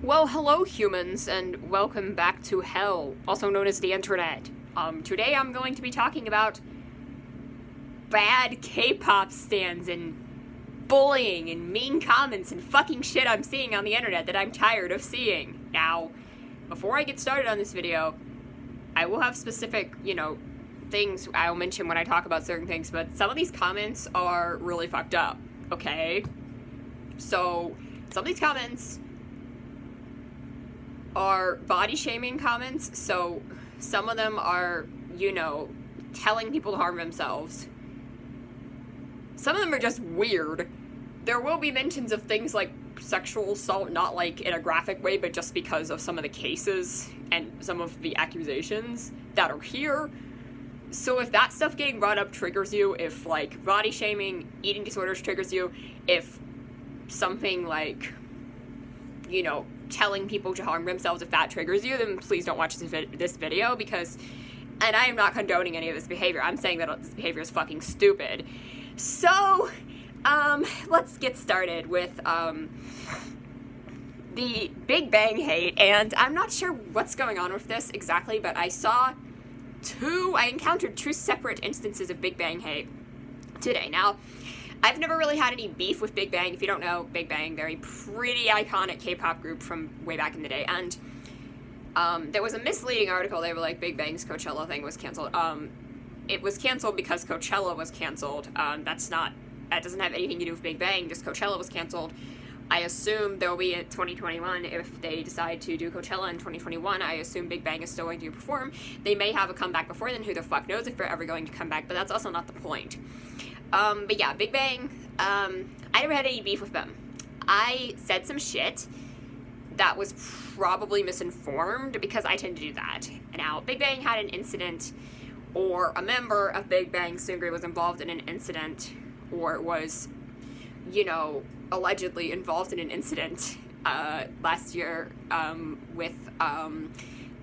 Well, hello humans, and welcome back to hell, also known as the internet. Today I'm going to be talking about bad K-pop stans and bullying and mean comments and fucking shit I'm seeing on the internet that I'm tired of seeing. Now, before I get started on this video, I will have specific, things I'll mention when I talk about certain things, but some of these comments are really fucked up, okay? So, some of these comments are body shaming comments, so some of them are, telling people to harm themselves. Some of them are just weird. There will be mentions of things like sexual assault, not like in a graphic way, but just because of some of the cases and some of the accusations that are here. So if that stuff getting brought up triggers you, if like body shaming, eating disorders triggers you, if something like, telling people to harm themselves, if that triggers you, then please don't watch this video, because, and I am not condoning any of this behavior, I'm saying that this behavior is fucking stupid. So, let's get started with, the Big Bang hate, and I'm not sure what's going on with this exactly, but I encountered two separate instances of Big Bang hate today. Now, I've never really had any beef with Big Bang. If you don't know Big Bang, they're a pretty iconic K-pop group from way back in the day. And there was a misleading article. They were like, Big Bang's Coachella thing was canceled. It was canceled because Coachella was canceled. That doesn't have anything to do with Big Bang. Just Coachella was canceled. I assume they'll be in 2021 if they decide to do Coachella in 2021. I assume Big Bang is still going to perform. They may have a comeback before then. Who the fuck knows if they're ever going to come back, but that's also not the point. But yeah, Big Bang, I never had any beef with them. I said some shit that was probably misinformed, because I tend to do that. Now, Big Bang had an incident, or a member of Big Bang Seungri was involved in an incident, or was, allegedly involved in an incident, last year,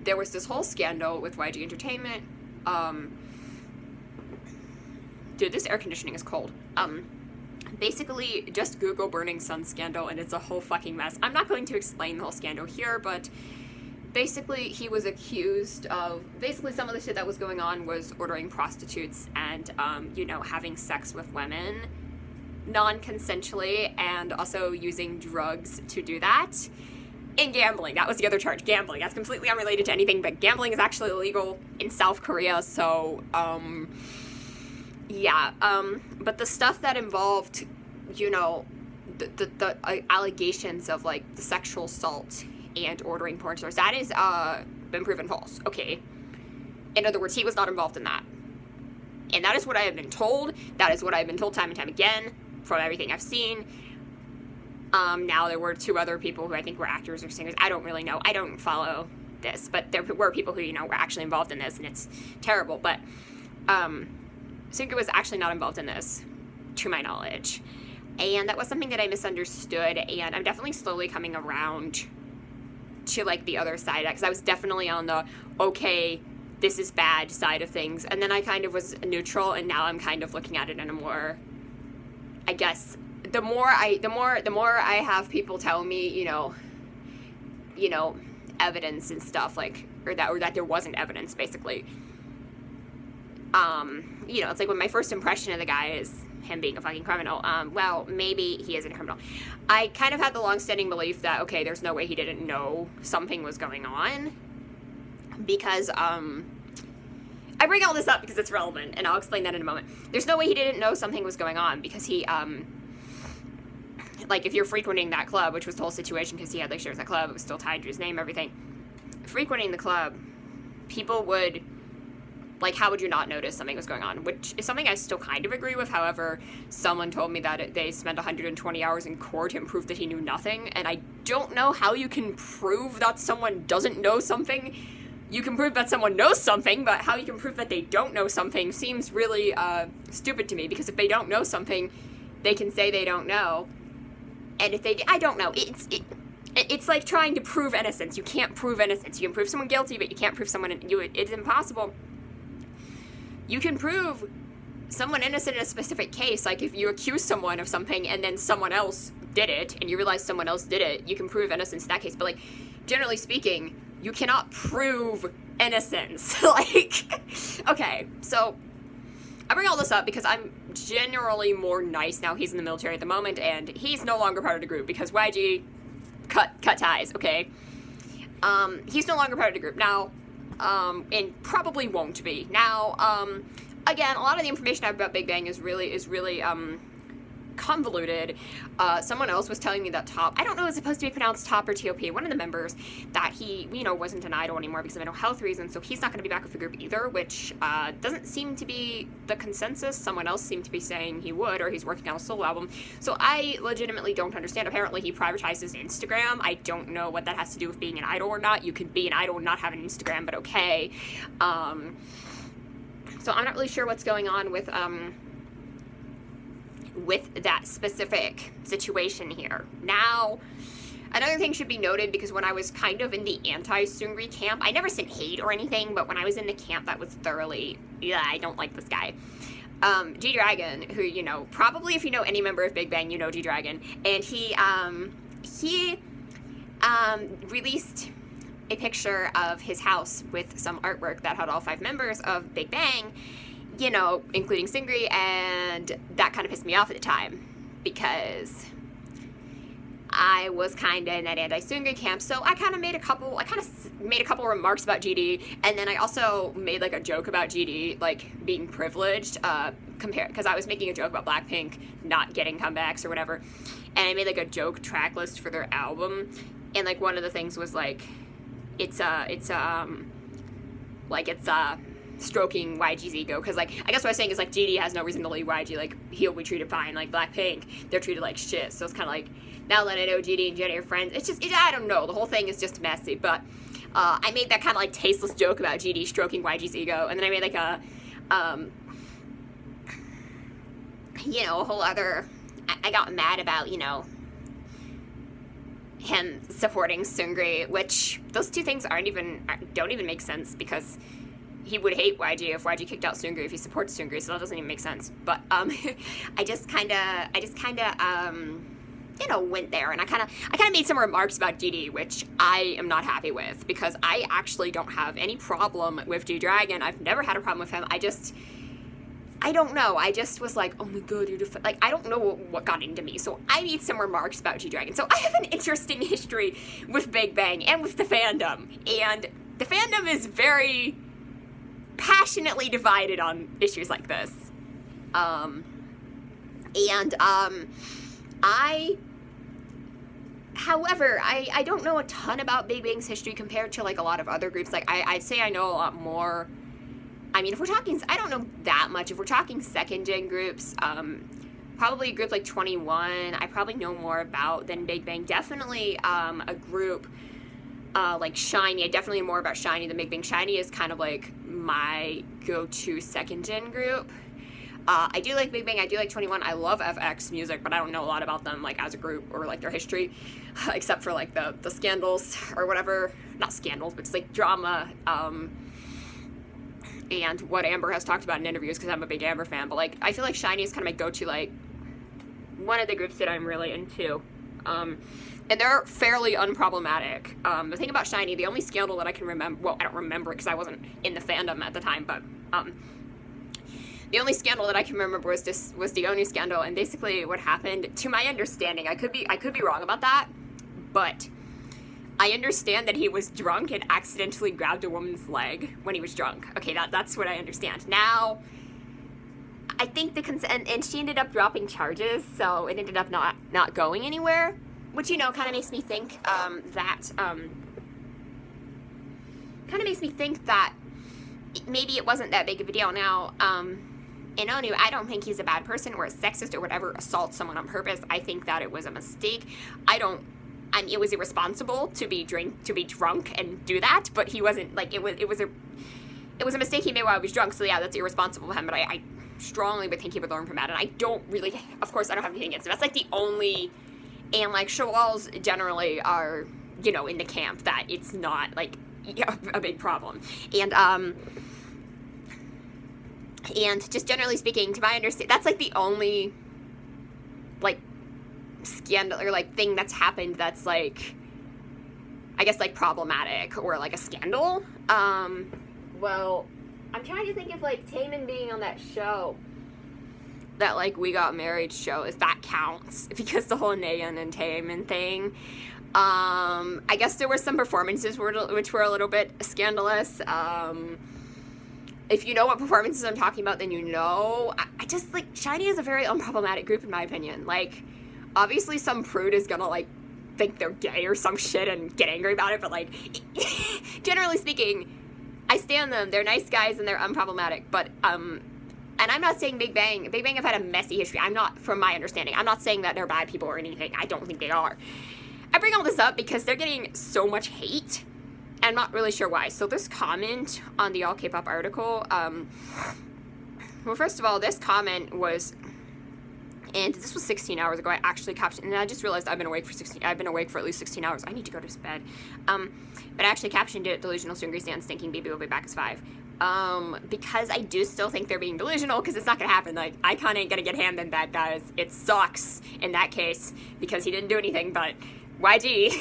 there was this whole scandal with YG Entertainment. Dude, this air conditioning is cold. Basically, just Google Burning Sun scandal, and it's a whole fucking mess. I'm not going to explain the whole scandal here, but basically, he was accused of, some of the shit that was going on was ordering prostitutes and, having sex with women non-consensually, and also using drugs to do that. And gambling, that was the other charge, gambling. That's completely unrelated to anything, but gambling is actually illegal in South Korea, so, yeah, but the stuff that involved, the allegations of, like, the sexual assault and ordering porn stars, that is, been proven false, okay? In other words, he was not involved in that. And that is what I have been told. That is what I have been told time and time again from everything I've seen. Now there were two other people who I think were actors or singers. I don't really know. I don't follow this, but there were people who, were actually involved in this, and it's terrible, but, Seungri was actually not involved in this, to my knowledge. And that was something that I misunderstood, and I'm definitely slowly coming around to, like, the other side of that, because I was definitely on the, okay, this is bad side of things, and then I kind of was neutral, and now I'm kind of looking at it in a more, I guess, the more I have people tell me, evidence and stuff, like, or that there wasn't evidence, basically. It's like when my first impression of the guy is him being a fucking criminal, well, maybe he isn't a criminal. I kind of had the long-standing belief that, okay, there's no way he didn't know something was going on, because, I bring all this up because it's relevant, and I'll explain that in a moment. There's no way he didn't know something was going on, because he, like, if you're frequenting that club, which was the whole situation, because he had, like, shares at that club, it was still tied to his name, everything. Frequenting the club, people would, like, how would you not notice something was going on? Which is something I still kind of agree with. However, someone told me that they spent 120 hours in court and proved that he knew nothing, and I don't know how you can prove that someone doesn't know something. You can prove that someone knows something, but how you can prove that they don't know something seems really stupid to me, because if they don't know something, they can say they don't know, and if they, I don't know, it's like trying to prove innocence. You can't prove innocence. You can prove someone guilty, but you can't prove someone, it's impossible. You can prove someone innocent in a specific case, like if you accuse someone of something and then someone else did it and you realize someone else did it, you can prove innocence in that case. But, like, generally speaking, you cannot prove innocence. Like, okay, so I bring all this up because I'm generally more nice now he's in the military at the moment, and he's no longer part of the group because YG cut ties, okay? He's no longer part of the group now, and probably won't be. Now, again, a lot of the information I have about Big Bang is really, convoluted. Someone else was telling me that Top, I don't know if it's supposed to be pronounced Top or TOP, one of the members, that he, wasn't an idol anymore because of mental health reasons, so he's not going to be back with the group either, which doesn't seem to be the consensus. Someone else seemed to be saying he would, or he's working on a solo album. So I legitimately don't understand. Apparently he prioritizes Instagram. I don't know what that has to do with being an idol or not. You can be an idol and not have an Instagram, but okay. So I'm not really sure what's going on with that specific situation here. Now, another thing should be noted, because when I was kind of in the anti-Seungri camp, I never sent hate or anything, but when I was in the camp, that was thoroughly, I don't like this guy. G-Dragon, who, probably if you know any member of Big Bang, you know G-Dragon, and he released a picture of his house with some artwork that had all 5 members of Big Bang, including Seungri, and that kind of pissed me off at the time, because I was kind of in that anti-Seungri camp, so I kind of made a couple remarks about GD, and then I also made, like, a joke about GD, like, being privileged, because I was making a joke about Blackpink not getting comebacks or whatever, and I made, like, a joke track list for their album, and, like, one of the things was, like, it's stroking YG's ego, because, like, I guess what I was saying is, like, GD has no reason to leave YG, like, he'll be treated fine, like, Blackpink, they're treated like shit, so it's kind of like, now that I know GD and Jennie are friends, it's just, I don't know, the whole thing is just messy, but, I made that kind of, like, tasteless joke about GD stroking YG's ego, and then I made, like, a whole other, I got mad about, him supporting Seungri, which, those two things don't even make sense, because he would hate YG if YG kicked out Seungri if he supports Seungri, so that doesn't even make sense. But I just kind of went there, and I kind of made some remarks about GD, which I am not happy with, because I actually don't have any problem with G-Dragon. I've never had a problem with him. I don't know. I just was like, oh my god, you're like, I don't know what got into me. So I made some remarks about G-Dragon. So I have an interesting history with Big Bang and with the fandom, and the fandom is very passionately divided on issues like this. However, I don't know a ton about Big Bang's history compared to, like, a lot of other groups. Like, I'd say I know a lot more. I mean, if we're talking, I don't know that much. If we're talking second-gen groups, probably a group like 21, I probably know more about than Big Bang. Definitely a group like SHINee, I definitely know more about SHINee than Big Bang. SHINee is kind of like my go-to second-gen group. I do like Big Bang, I do like 21, I love FX music, but I don't know a lot about them, like, as a group, or, like, their history, except for, like, the scandals, or whatever, not scandals, but just, like, drama, and what Amber has talked about in interviews, because I'm a big Amber fan, but, like, I feel like SHINee is kind of my go-to, like, one of the groups that I'm really into, and they're fairly unproblematic. The thing about SHINee, the only scandal that I can remember, well, I don't remember it because I wasn't in the fandom at the time, but, the only scandal that I can remember was the ONU scandal, and basically what happened, to my understanding, I could be wrong about that, but I understand that he was drunk and accidentally grabbed a woman's leg when he was drunk. Okay, that's what I understand. Now, I think and she ended up dropping charges, so it ended up not going anywhere, which, kind of makes me think that maybe it wasn't that big of a deal. Now, in ONU, I don't think he's a bad person or a sexist or whatever, assaults someone on purpose. I think that it was a mistake. It was irresponsible to be drunk and do that, but he wasn't, like, it was a mistake he made while he was drunk, so yeah, that's irresponsible of him, but I strongly would think he would learn from that, and I don't really, of course, I don't have anything against him. That's, like, the only, and, like, Shawals generally are, in the camp that it's not, like, a big problem, and just generally speaking, to my understanding, that's, like, the only, like, scandal or like thing that's happened that's like, I guess, like problematic or like a scandal. Well, I'm trying to think if like Taemin being on that show, that like We Got Married show, if that counts, because the whole Nayeon and Taemin thing. I guess there were some performances which were a little bit scandalous. If you know what performances I'm talking about, then you know. I just, like, SHINee is a very unproblematic group, in my opinion. Like, obviously some prude is gonna, like, think they're gay or some shit and get angry about it, but, like, generally speaking, I stand them. They're nice guys and they're unproblematic, but, and I'm not saying Big Bang have had a messy history. I'm not, from my understanding, I'm not saying that they're bad people or anything. I don't think they are. I bring all this up because they're getting so much hate. I'm not really sure why. So this comment on the All K-Pop article, well, first of all, this comment was, and this was 16 hours ago. I actually captioned, and I just realized I've been awake for at least 16 hours. I need to go to bed. But I actually captioned it, "Delusional Seungri stands thinking BB will be back as 5." Because I do still think they're being delusional, because it's not gonna happen. Like, Icon ain't gonna get hand in that, guys. It sucks in that case, because he didn't do anything, but YG,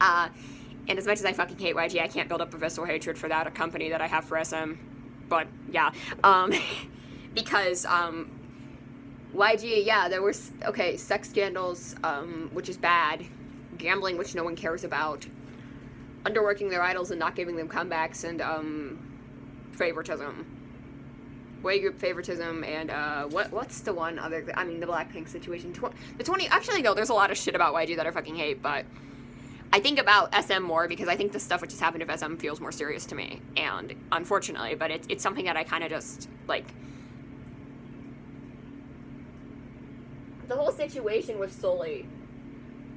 and as much as I fucking hate YG, I can't build up a visceral hatred for that, a company that I have for SM. But, yeah. Because, YG, yeah, there were, okay, sex scandals, which is bad. Gambling, which no one cares about. Underworking their idols and not giving them comebacks, and, favoritism. Way group favoritism, and, what's the one other, I mean, the Blackpink situation. Actually, no, there's a lot of shit about YG that I fucking hate, but I think about SM more because I think the stuff which has happened to SM feels more serious to me, and unfortunately, but it's something that I kind of just, like, the whole situation with Sully.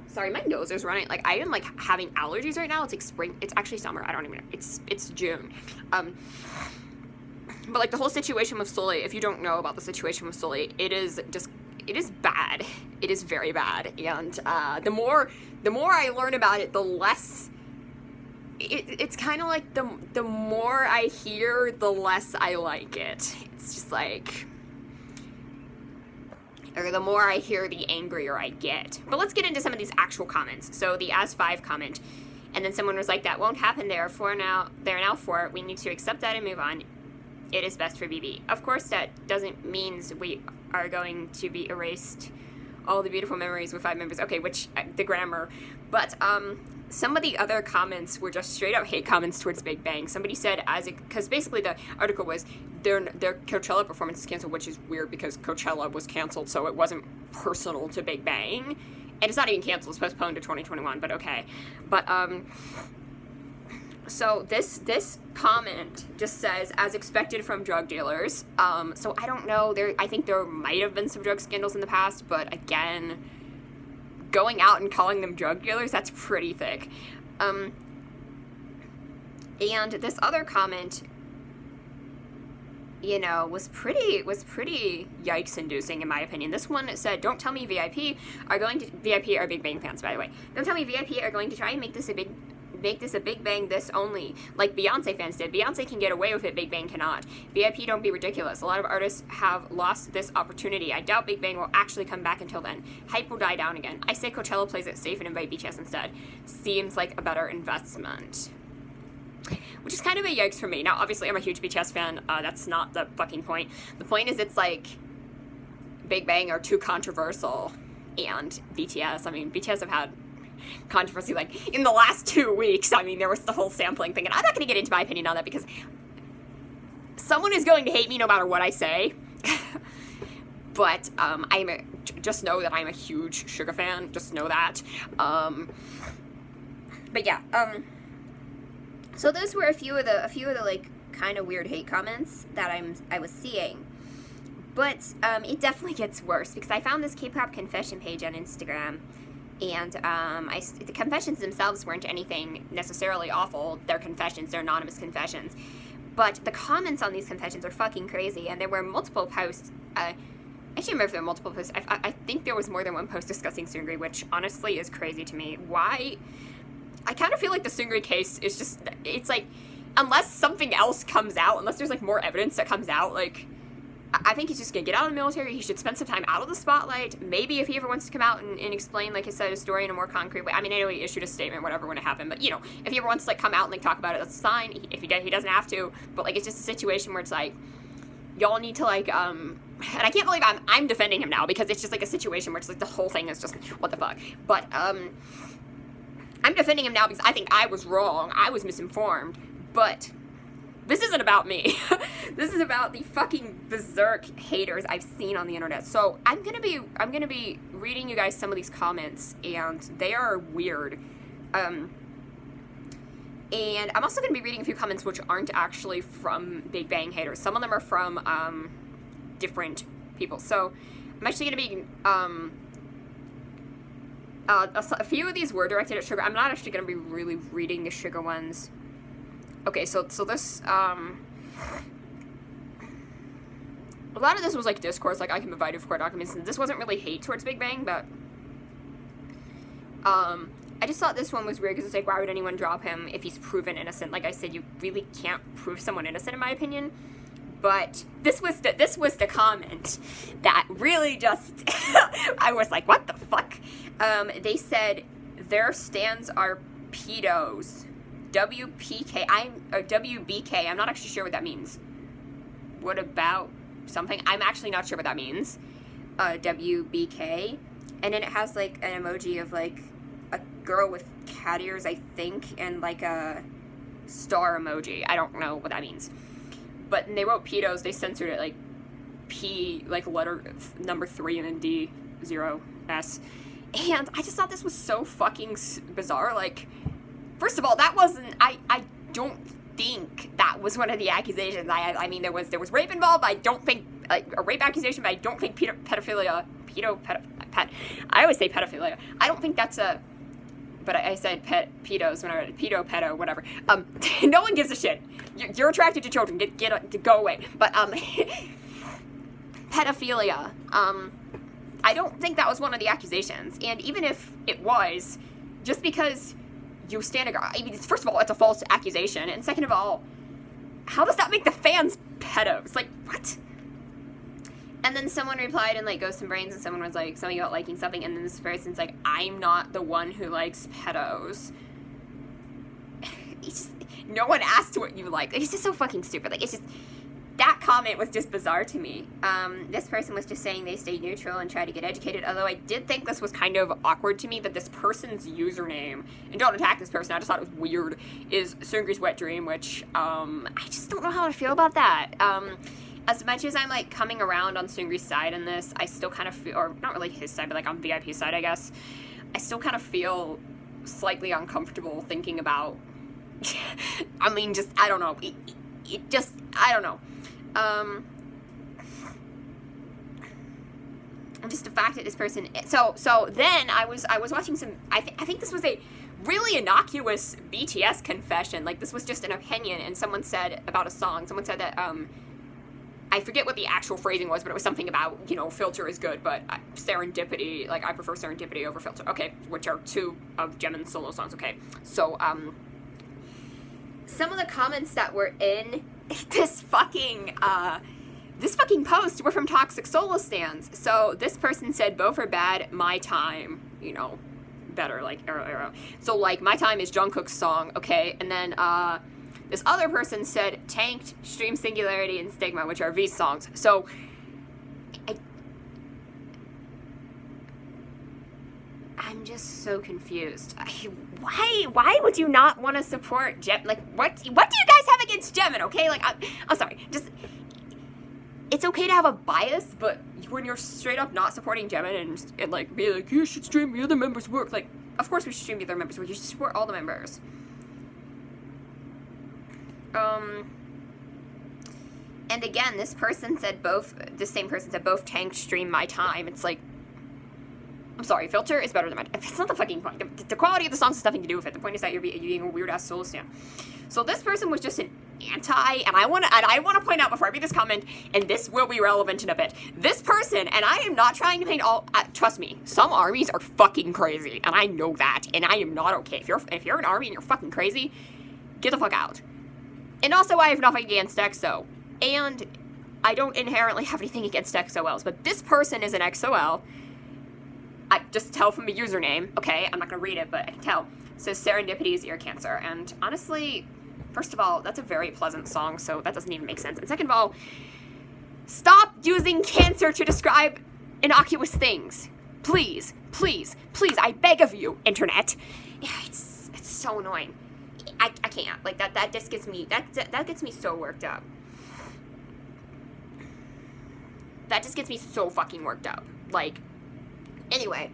Sorry, my nose is running. Like, I am, like, having allergies right now. It's, like, spring. It's actually summer. I don't even know. It's June. But, like, the whole situation with Sully, if you don't know about the situation with Sully, it is bad. It is very bad. And the more I learn about it, the less... It's kind of like the more I hear, the less I like it. It's just like... Or the more I hear, the angrier I get. But let's get into some of these actual comments. So the As5 comment, and then someone was like, "That won't happen there. They're now 4. We need to accept that and move on. It is best for BB." Of course, that doesn't mean we are going to be erased all the beautiful memories with 5 members. Okay, which, the grammar. But, some of the other comments were just straight up hate comments towards Big Bang. Somebody said, because basically the article was, their Coachella performance is canceled, which is weird because Coachella was canceled, so it wasn't personal to Big Bang. And it's not even canceled, it's postponed to 2021, but okay. But, so this comment just says, "As expected from drug dealers." So I don't know, I think there might have been some drug scandals in the past, but again, going out and calling them drug dealers, that's pretty thick. And this other comment, you know, was pretty yikes-inducing in my opinion. This one said, "Don't tell me VIP are Big Bang fans, by the way. Don't tell me VIP are going to try and make this a Big Bang this only, like Beyonce fans did. Beyonce can get away with it, Big Bang cannot. VIP, don't be ridiculous. A lot of artists have lost this opportunity. I doubt Big Bang will actually come back until then. Hype will die down again. I say Coachella plays it safe and invite BTS instead. Seems like a better investment." Which is kind of a yikes for me. Now, obviously, I'm a huge BTS fan. That's not the fucking point. The point is, it's like, Big Bang are too controversial, and BTS, I mean, BTS have had controversy, like, in the last 2 weeks. I mean, there was the whole sampling thing, and I'm not going to get into my opinion on that, because someone is going to hate me no matter what I say. But, just know that I'm a huge Suga fan. Just know that. But yeah, so those were a few of the like kind of weird hate comments that I was seeing. But it definitely gets worse, because I found this K-pop confession page on Instagram, and the confessions themselves weren't anything necessarily awful. They're confessions, they're anonymous confessions. But the comments on these confessions are fucking crazy, and there were multiple posts. I can't remember if there were multiple posts. I think there was more than one post discussing Seungri, which honestly is crazy to me. Why? I kind of feel like the Seungri case is just, it's like, unless something else comes out, unless there's like more evidence that comes out, like, I think he's just gonna get out of the military. He should spend some time out of the spotlight. Maybe if he ever wants to come out and explain, like, his side of the story in a more concrete way. I mean, I know he issued a statement, whatever, when it happened. But, you know, if he ever wants to, like, come out and, like, talk about it, that's fine. If he doesn't have to. But, like, it's just a situation where it's like, y'all need to, like, and I can't believe I'm defending him now, because it's just, like, a situation where it's, like, the whole thing is just, what the fuck. But, I'm defending him now because I think I was wrong. I was misinformed. But this isn't about me. This is about the fucking berserk haters I've seen on the internet. So I'm gonna be reading you guys some of these comments, and they are weird. And I'm also gonna be reading a few comments which aren't actually from Big Bang haters. Some of them are from different people. So I'm actually gonna be a few of these were directed at Sugar. I'm not actually gonna be really reading the Sugar ones. Okay, so this, a lot of this was, like, discourse, like, I can provide you with court documents, and this wasn't really hate towards Big Bang, but, I just thought this one was weird, because it's like, why would anyone drop him if he's proven innocent? Like I said, you really can't prove someone innocent, in my opinion, but this was the comment that really just, I was like, what the fuck? They said, their stands are pedos. WBK, I'm not actually sure what that means. What about something? I'm actually not sure what that means. WBK. And then it has, like, an emoji of, like, a girl with cat ears, I think, and, like, a star emoji. I don't know what that means. But when they wrote pedos, they censored it, like, P, like, letter number 3 and then D, 0, S. And I just thought this was so fucking bizarre, like, first of all, that wasn't, I don't think that was one of the accusations. I mean, there was rape involved, but I don't think, like, a rape accusation, but I don't think pedophilia, I always say pedophilia. I don't think that's a, but I said pedos when I read pedo, whatever. No one gives a shit. You're attracted to children, go away. But, pedophilia, I don't think that was one of the accusations. And even if it was, just because you stand, I mean, first of all, it's a false accusation, and second of all, how does that make the fans pedos? Like, what? And then someone replied in, like, Ghosts and Brains, and someone was like, something about liking something, and then this person's like, I'm not the one who likes pedos. It's just, no one asked what you like. It's just so fucking stupid. Like, it's just, that comment was just bizarre to me. This person was just saying they stay neutral and try to get educated, although I did think this was kind of awkward to me that this person's username, and don't attack this person, I just thought it was weird, is Seungri's Wet Dream, which, I just don't know how to feel about that. As much as I'm, like, coming around on Seungri's side in this, I still kind of feel, or not really his side, but, like, on VIP's side, I guess, I still kind of feel slightly uncomfortable thinking about, I mean, just, I don't know, it just, I don't know. Just the fact that this person, so then I was watching some, I think this was a really innocuous BTS confession, like, this was just an opinion, and someone said about a song, someone said that, I forget what the actual phrasing was, but it was something about, you know, Filter is good, but Serendipity, like, I prefer Serendipity over Filter, okay, which are two of Jimin's solo songs, okay, so, some of the comments that were in this fucking post were from toxic solo stans. So this person said, both are bad, My Time, you know, better, like, arrow. So, like, My Time is Jungkook's song, okay, and then, this other person said Tanked, Stream Singularity, and Stigma, which are V's songs. So, I'm just so confused. Why would you not want to support Jimin? Like, what do you guys have against Jimin, okay? Like, I'm sorry, just, it's okay to have a bias, but when you're straight up not supporting Jimin and like, be like, you should stream the other members' work, like, of course we should stream the other members' work, you should support all the members. And again, this person said the same person said both Tanked, Stream, My Time. It's like, I'm sorry, Filter is better than My Time. It's not the fucking point. The quality of the songs has nothing to do with it. The point is that you're being a weird-ass solo stan. So this person was just an anti, and I want to point out before I read this comment, and this will be relevant in a bit. This person, and I am not trying to paint all, trust me, some armies are fucking crazy, and I know that, and I am not okay. If you're an army and you're fucking crazy, get the fuck out. And also, I have nothing against EXO. And I don't inherently have anything against XOLs, but this person is an XOL. I just tell from the username, okay? I'm not gonna read it, but I can tell. It says Serendipity's Ear Cancer. And honestly, first of all, that's a very pleasant song, so that doesn't even make sense. And second of all, stop using cancer to describe innocuous things. Please, please, please, I beg of you, internet. Yeah, it's so annoying. I can't. Like, that just gets me, that gets me so worked up. That just gets me so fucking worked up. Like, anyway.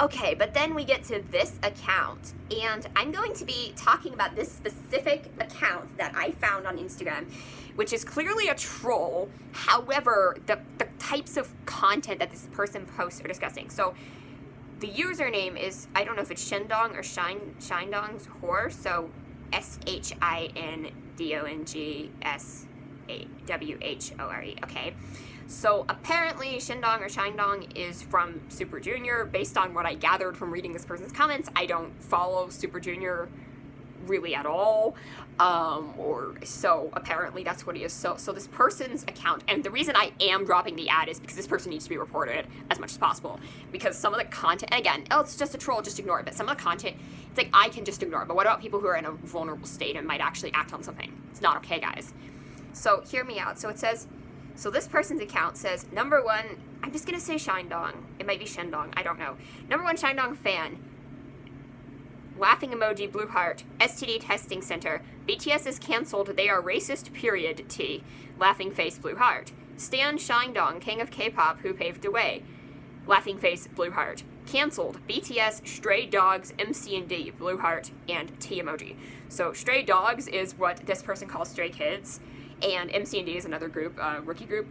Okay, but then we get to this account, and I'm going to be talking about this specific account that I found on Instagram, which is clearly a troll. However, the types of content that this person posts are disgusting. So, the username is, I don't know if it's Shindong or Shindong's Whore, so SHINDONGSAWHORE, okay? So apparently Shindong or Shindong is from Super Junior. Based on what I gathered from reading this person's comments, I don't follow Super Junior really at all, or so apparently that's what he is. So this person's account, and the reason I am dropping the ad is because this person needs to be reported as much as possible, because some of the content, and again, it's just a troll, just ignore it, but some of the content, it's like, I can just ignore it, but what about people who are in a vulnerable state and might actually act on something? It's not okay, guys. So hear me out. So it says, so this person's account says, number one, I'm just gonna say Shindong, it might be Shindong, I don't know, number one Shindong fan, laughing emoji, blue heart, STD testing center, BTS is cancelled, they are racist, period, T, laughing face, blue heart, Stan Shindong, king of K-pop, who paved the way, laughing face, blue heart, cancelled, BTS, stray dogs, MC&D, blue heart, and T emoji. So stray dogs is what this person calls stray kids, and MC&D is another group, rookie group.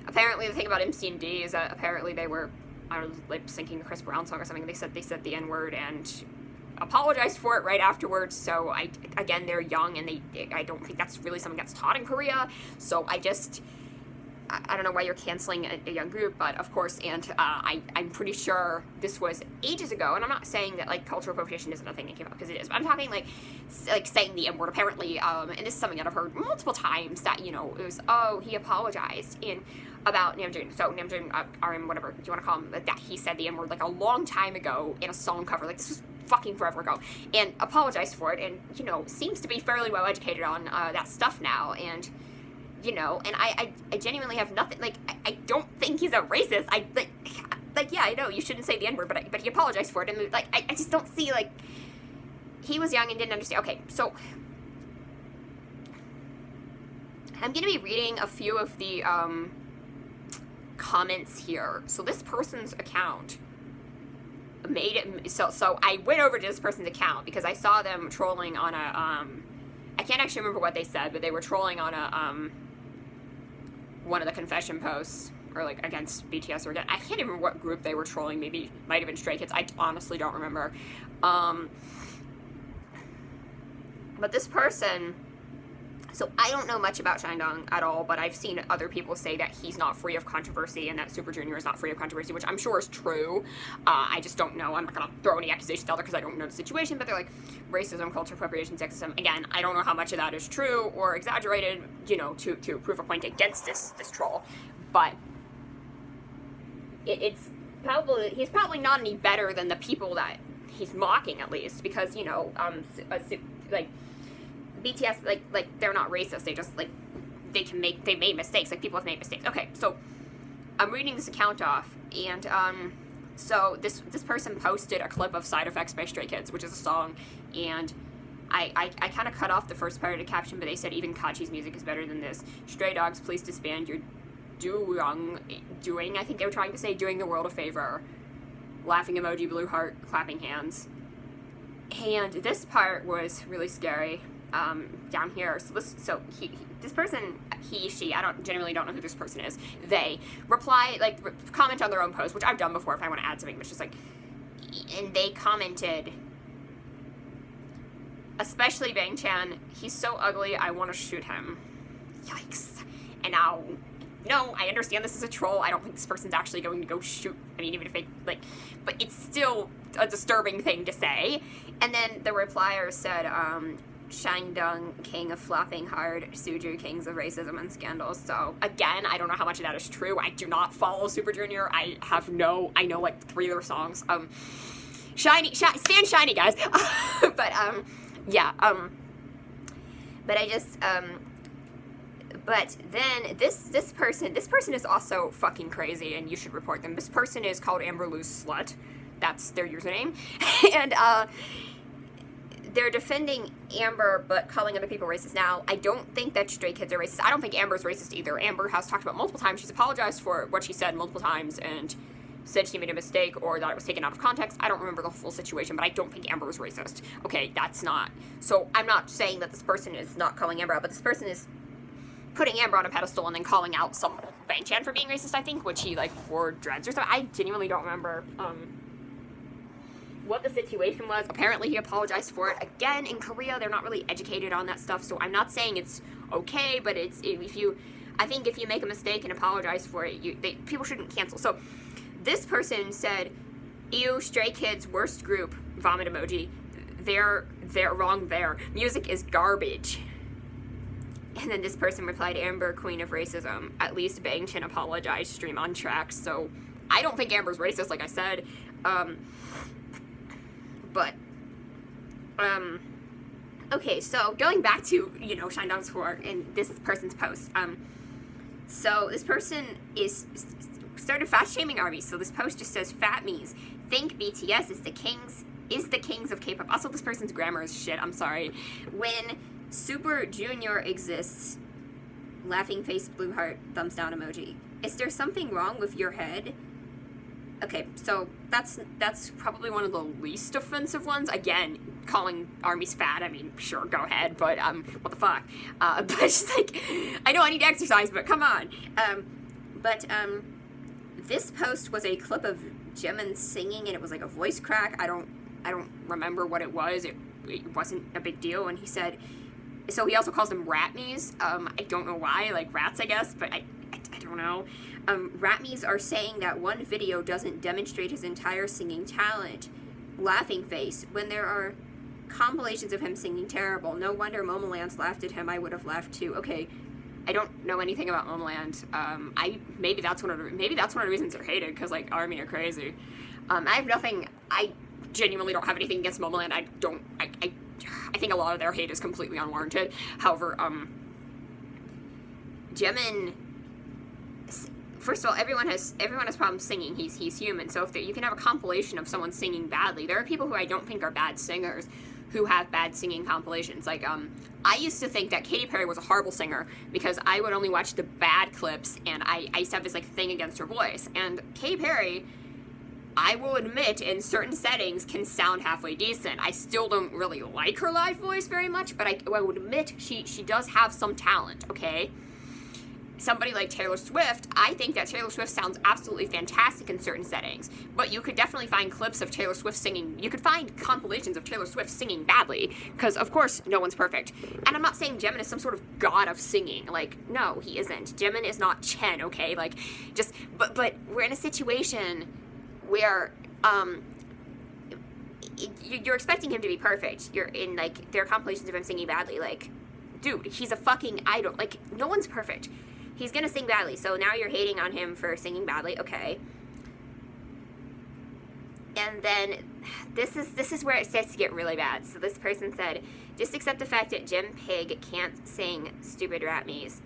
Apparently the thing about MC&D is that apparently they were, I was lip syncing the Chris Brown song or something. They said the N-word and apologized for it right afterwards. So again, they're young, and I don't think that's really something that's taught in Korea. So I don't know why you're canceling a young group, but of course, and I'm pretty sure this was ages ago, and I'm not saying that, like, cultural appropriation isn't a thing that came up, because it is, but I'm talking, like saying the N-word, apparently, and this is something that I've heard multiple times, that, you know, it was, oh, he apologized about Namjoon, so Namjoon, RM, whatever you want to call him, that he said the N-word, like, a long time ago in a song cover, like, this was fucking forever ago, and apologized for it, and, you know, seems to be fairly well educated on that stuff now, and, you know, and I genuinely have nothing, like, I don't think he's a racist. Yeah, I know, you shouldn't say the N-word, but he apologized for it, and, like, I just don't see, like, he was young and didn't understand. Okay, so, I'm gonna be reading a few of the, comments here. So this person's account made it, so I went over to this person's account, because I saw them trolling on a, I can't actually remember what they said, but they were trolling on a, one of the confession posts, or, like, against BTS, or again, I can't even remember what group they were trolling, maybe, might have been Stray Kids, I honestly don't remember, but this person, so I don't know much about Shindong at all, but I've seen other people say that he's not free of controversy, and that Super Junior is not free of controversy, which I'm sure is true. I just don't know. I'm not gonna throw any accusations out there because I don't know the situation, but they're like, racism, cultural appropriation, sexism. Again, I don't know how much of that is true or exaggerated, you know, to prove a point against this troll, but it's probably, he's probably not any better than the people that he's mocking, at least, because, you know, like, BTS, like, they're not racist, they just, like, they made mistakes, like, people have made mistakes. Okay, so, I'm reading this account off, and, so, this person posted a clip of Side Effects by Stray Kids, which is a song, and I kind of cut off the first part of the caption, but they said, even Kachi's music is better than this. Stray Dogs, please disband, you're doing, I think they were trying to say, doing the world a favor. Laughing emoji, blue heart, clapping hands. And this part was really scary. Down here, so this person, she, I genuinely don't know who this person is, they reply, like, comment on their own post, which I've done before if I want to add something, but it's just like, and they commented, especially Bang Chan, he's so ugly, I want to shoot him. Yikes. And now, no, I understand this is a troll, I don't think this person's actually going to go shoot, I mean, even if they, like, but it's still a disturbing thing to say. And then the replier said, Shindong, king of flopping hard, Suju, kings of racism and scandals. So again, I don't know how much of that is true. I do not follow Super Junior. I know like 3 of their songs. Shiny, stand shiny, guys. But yeah. But I just But then this person is also fucking crazy, and you should report them. This person is called Amber Lou's Slut. That's their username. And they're defending Amber, but calling other people racist. Now, I don't think that Stray Kids are racist. I don't think Amber's racist either. Amber has talked about multiple times. She's apologized for what she said multiple times and said she made a mistake or that it was taken out of context. I don't remember the full situation, but I don't think Amber was racist. Okay, that's not. So I'm not saying that this person is not calling Amber out, but this person is putting Amber on a pedestal and then calling out some Bang Chan for being racist, I think, which he, like, wore dreads or something. I genuinely don't remember, what the situation was. Apparently he apologized for it. Again, in Korea, they're not really educated on that stuff, so I'm not saying it's okay, but I think if you make a mistake and apologize for it, people shouldn't cancel. So this person said, ew, Stray Kids, worst group, vomit emoji, they're wrong there. Music is garbage. And then this person replied, Amber, queen of racism. At least Bang Chan apologized, stream on track. So I don't think Amber's racist, like I said. Okay, so going back to, Shindong's score and this person's post. So this person started fat shaming ARMY. So this post just says, fat me's think BTS is the kings of K-pop. Also, this person's grammar is shit. I'm sorry. When Super Junior exists, laughing face, blue heart, thumbs down emoji. Is there something wrong with your head? Okay, so that's probably one of the least offensive ones. Again, calling ARMYs fat, I mean, sure, go ahead, but what the fuck? But it's like, I know I need to exercise, but come on. This post was a clip of Jimin singing, and it was like a voice crack. I don't remember what it was. It wasn't a big deal, and he said. So he also calls them ratmies. I don't know why, like rats, I guess, but I don't know. Ratmies are saying that one video doesn't demonstrate his entire singing talent. Laughing face. When there are compilations of him singing terrible, no wonder Momoland laughed at him. I would have laughed too. Okay, I don't know anything about Momoland. Maybe that's one of the reasons they're hated, because like ARMY are crazy. I have nothing. I genuinely don't have anything against Momoland. I think a lot of their hate is completely unwarranted. However, Jimin, first of all, everyone has problems singing. He's human. So if you can have a compilation of someone singing badly, there are people who I don't think are bad singers who have bad singing compilations. Like, I used to think that Katy Perry was a horrible singer because I would only watch the bad clips, and I used to have this like thing against her voice. And Katy Perry, I will admit, in certain settings, can sound halfway decent. I still don't really like her live voice very much, but I would admit she does have some talent, okay? Somebody like Taylor Swift, I think that Taylor Swift sounds absolutely fantastic in certain settings, but you could definitely find clips of Taylor Swift singing. You could find compilations of Taylor Swift singing badly, because, of course, no one's perfect. And I'm not saying Jimin is some sort of god of singing. Like, no, he isn't. Jimin is not Chen, okay? Like, but we're in a situation where you're expecting him to be perfect. You're in, like, there are compilations of him singing badly. Like, dude, he's a fucking idol. Like, no one's perfect. He's gonna sing badly, so now you're hating on him for singing badly, okay. And then this is where it starts to get really bad. So this person said, just accept the fact that Jim Pig can't sing stupid rap me's.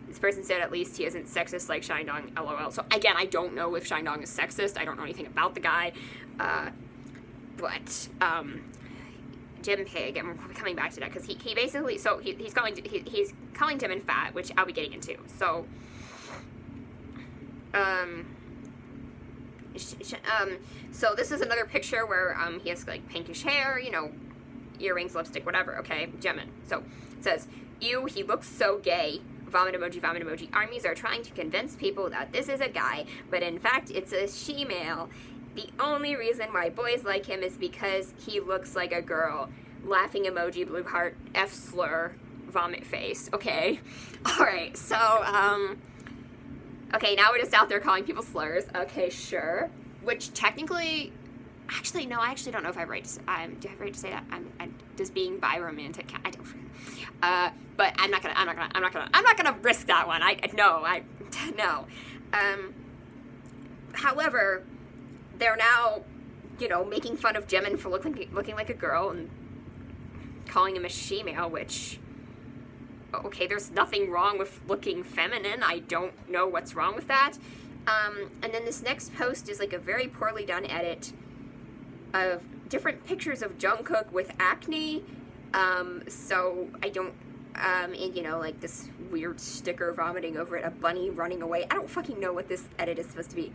This person said at least he isn't sexist like Shindong, lol. So again, I don't know if Shindong is sexist. I don't know anything about the guy. But Jim Pig, and we're coming back to that, because he basically, so he's calling Jimin fat, which I'll be getting into. So, so this is another picture where he has like pinkish hair, earrings, lipstick, whatever. Okay, Jimin. So it says, ew, he looks so gay. Vomit emoji, vomit emoji. ARMYs are trying to convince people that this is a guy, but in fact it's a she-male. The only reason why boys like him is because he looks like a girl. Laughing emoji, blue heart, F slur, vomit face. Okay. Alright, so, okay, now we're just out there calling people slurs. Okay, sure. Which technically, actually, no, I actually don't know if I have right to say, do I have right to say that? Does being bi romantic count? I don't. But I'm not gonna risk that one. No. However, they're now, making fun of Jimin for looking like a girl and calling him a she-male, which, okay, there's nothing wrong with looking feminine. I don't know what's wrong with that. And then this next post is like a very poorly done edit of different pictures of Jungkook with acne. So I don't, and like this weird sticker vomiting over it, a bunny running away. I don't fucking know what this edit is supposed to be.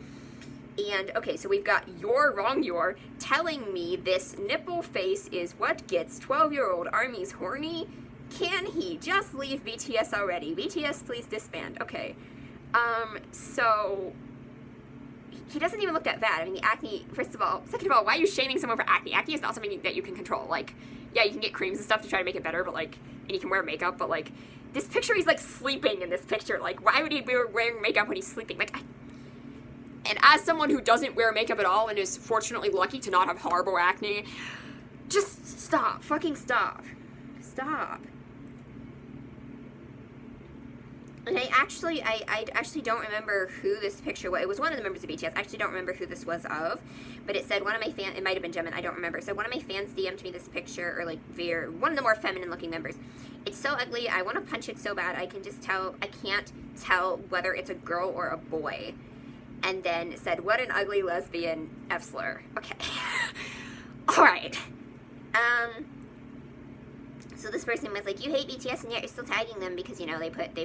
And, okay, so we've got You're telling me this nipple face is what gets 12-year-old ARMYs horny. Can he just leave BTS already? BTS, please disband. Okay. So he doesn't even look that bad. I mean, the acne, first of all. Second of all, why are you shaming someone for acne? Acne is not something that you can control. Like, yeah, you can get creams and stuff to try to make it better, but, like, and you can wear makeup, but, like, this picture, he's, like, sleeping in this picture. Like, why would he be wearing makeup when he's sleeping? Like, and as someone who doesn't wear makeup at all and is fortunately lucky to not have horrible acne, just stop. Fucking stop. Stop. And I actually don't remember who this picture was. It was one of the members of BTS. I actually don't remember who this was of. But it said one of my fans, it might have been Jimin, I don't remember. So one of my fans DM'd me this picture, or like one of the more feminine looking members. It's so ugly, I want to punch it so bad. I can't tell whether it's a girl or a boy. And then said, what an ugly lesbian F-slur. Okay. Alright. So this person was like, you hate BTS and yet you're still tagging them because, they put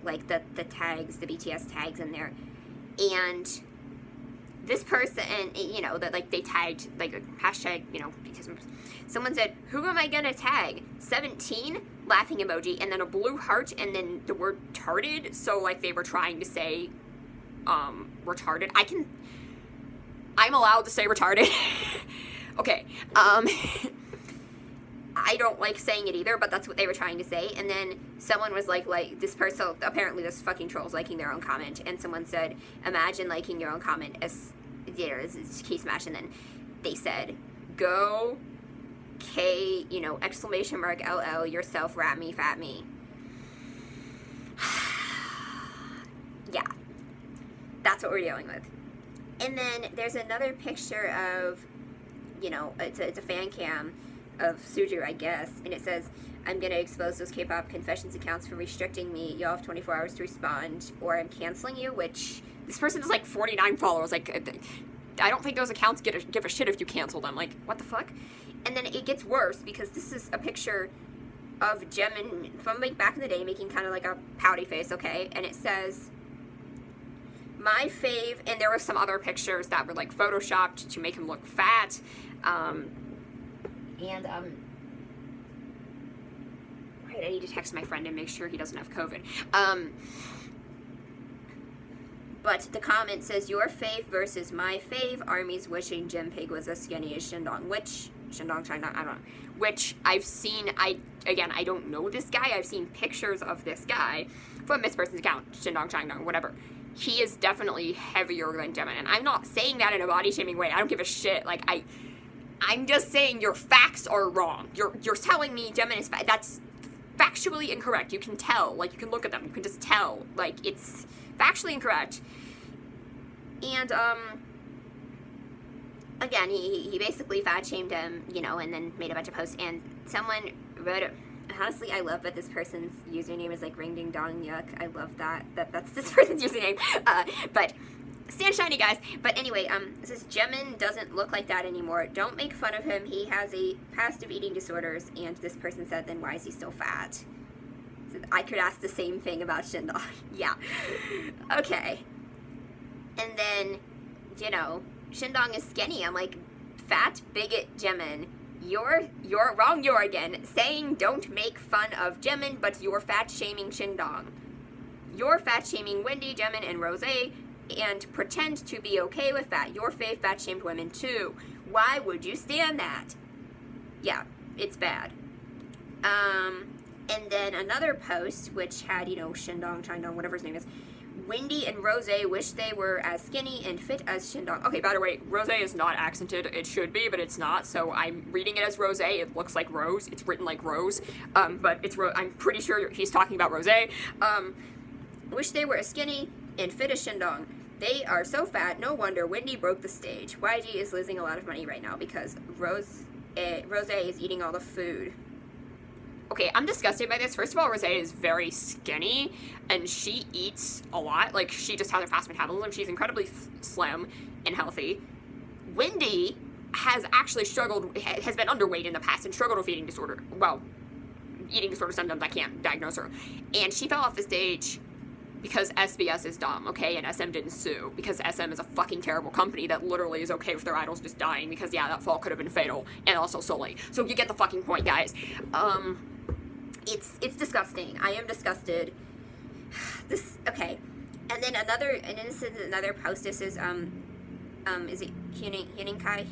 like the tags, the BTS tags in there. And this person, that like they tagged, like a hashtag, BTS members. Someone said, who am I gonna tag? 17? Laughing emoji, and then a blue heart, and then the word tarded. So like they were trying to say, retarded. I'm allowed to say retarded. Okay. I don't like saying it either, but that's what they were trying to say. And then someone was like this person, so apparently this fucking troll's liking their own comment, and someone said, imagine liking your own comment as, it's key smash, and then they said, go K, exclamation mark LL, yourself, rat me, fat me. Yeah. That's what we're dealing with. And then there's another picture of, it's a fan cam of Suju, I guess, and it says, I'm gonna expose those K-pop confessions accounts for restricting me. Y'all have 24 hours to respond, or I'm canceling you, which, this person has like 49 followers. Like, I don't think those accounts give a shit if you cancel them. Like, what the fuck? And then it gets worse, because this is a picture of Jimin from like back in the day making kind of like a pouty face, okay? And it says, my fave, and there were some other pictures that were like photoshopped to make him look fat. Right, I need to text my friend and make sure he doesn't have COVID. But the comment says, your fave versus my fave, ARMY's wishing Jinpig was as skinny as Shindong, which, China, I don't know, which I've seen, I don't know this guy, I've seen pictures of this guy from this person's account, Shindong, China, whatever. He is definitely heavier than Jimin, and I'm not saying that in a body-shaming way, I don't give a shit, like, I'm just saying your facts are wrong. You're telling me Jimin is fat. That's factually incorrect. You can tell. Like, you can look at them. You can just tell. Like, it's factually incorrect. And, again, he basically fat-shamed him, and then made a bunch of posts. And someone wrote it. Honestly, I love that this person's username is, like, ring ding dong yuck. I love that. That's this person's username. But stand shiny, guys. But anyway, it says, Jimin doesn't look like that anymore. Don't make fun of him. He has a past of eating disorders. And this person said, then why is he still fat? So I could ask the same thing about Shindong. Yeah. Okay. And then, Shindong is skinny. I'm like, fat bigot Jimin. You're wrong, you're again. Saying don't make fun of Jimin, but you're fat-shaming Shindong. You're fat-shaming Wendy, Jimin, and Rose, and pretend to be okay with that. Your fave fat-shamed women, too. Why would you stand that? Yeah, it's bad. And then another post, which had, Shindong, Chindong, whatever his name is, Wendy and Rose wish they were as skinny and fit as Shindong. Okay, by the way, Rose is not accented. It should be, but it's not. So I'm reading it as Rose. It looks like Rose. It's written like Rose. But it's I'm pretty sure he's talking about Rose. Wish they were as skinny and fit as Shindong. They are so fat. No wonder Wendy broke the stage. YG is losing a lot of money right now because Rose is eating all the food. Okay, I'm disgusted by this. First of all, Rose is very skinny, and she eats a lot. Like, she just has a fast metabolism. She's incredibly slim and healthy. Wendy has actually has been underweight in the past and struggled with eating disorder. Well, eating disorder symptoms, I can't diagnose her. And she fell off the stage because SBS is dumb, okay? And SM didn't sue because SM is a fucking terrible company that literally is okay with their idols just dying because, yeah, that fall could have been fatal and also Sully. So you get the fucking point, guys. It's disgusting. I am disgusted. Okay. And then this is another post. This is, is it Hyunin Kai?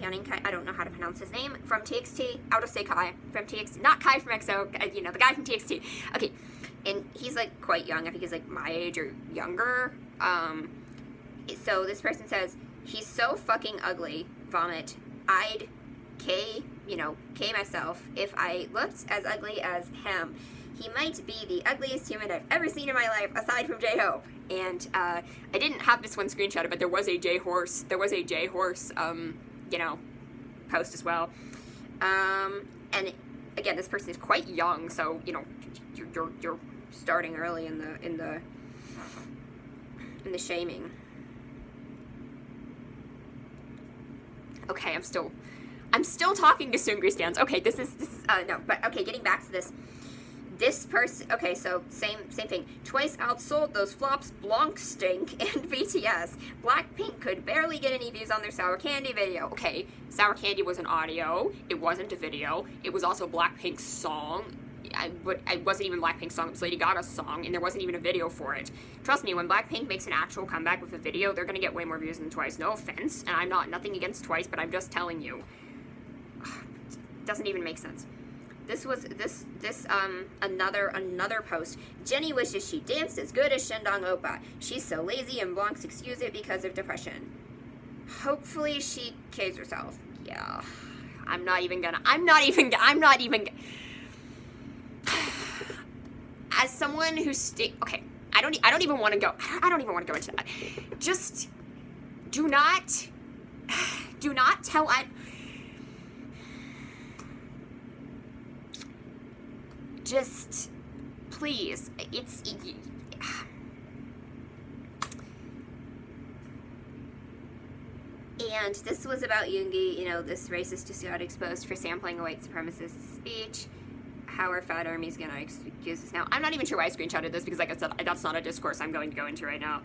I don't know how to pronounce his name. From TXT. I'll just say Kai. From TXT. Not Kai from EXO. You know, the guy from TXT. Okay. And he's, like, quite young. I think he's, like, my age or younger. So this person says, he's so fucking ugly. Vomit. I'd K myself, if I looked as ugly as him. He might be the ugliest human I've ever seen in my life, aside from J-Hope. And I didn't have this one screenshotted, but there was a J-Horse, post as well. And again, this person is quite young, so, you know, you're starting early in the shaming. Okay, I'm still talking to Seungri stans. Okay, this is no, but okay, getting back to this. This person, okay, so same thing. Twice outsold those flops, Blanc stink, and BTS. Blackpink could barely get any views on their Sour Candy video. Okay, Sour Candy was an audio. It wasn't a video. It was also Blackpink's song. It wasn't even Blackpink's song. It was Lady Gaga's song, and there wasn't even a video for it. Trust me, when Blackpink makes an actual comeback with a video, they're gonna get way more views than Twice. No offense, and I'm nothing against Twice, but I'm just telling you. It doesn't even make sense. This was another post. Jenny wishes she danced as good as Shindong Oppa. She's so lazy and Blancs excuse it because of depression. Hopefully she kills herself. Yeah. I'm not even gonna as someone who's okay, I don't even want to go into that. Just do not tell just please, and this was about Yoongi, you know, this racist just got exposed for sampling a white supremacist speech. How are Fat Army's gonna excuse this now? I'm not even sure why I screenshotted this because, like I said, that's not a discourse I'm going to go into right now.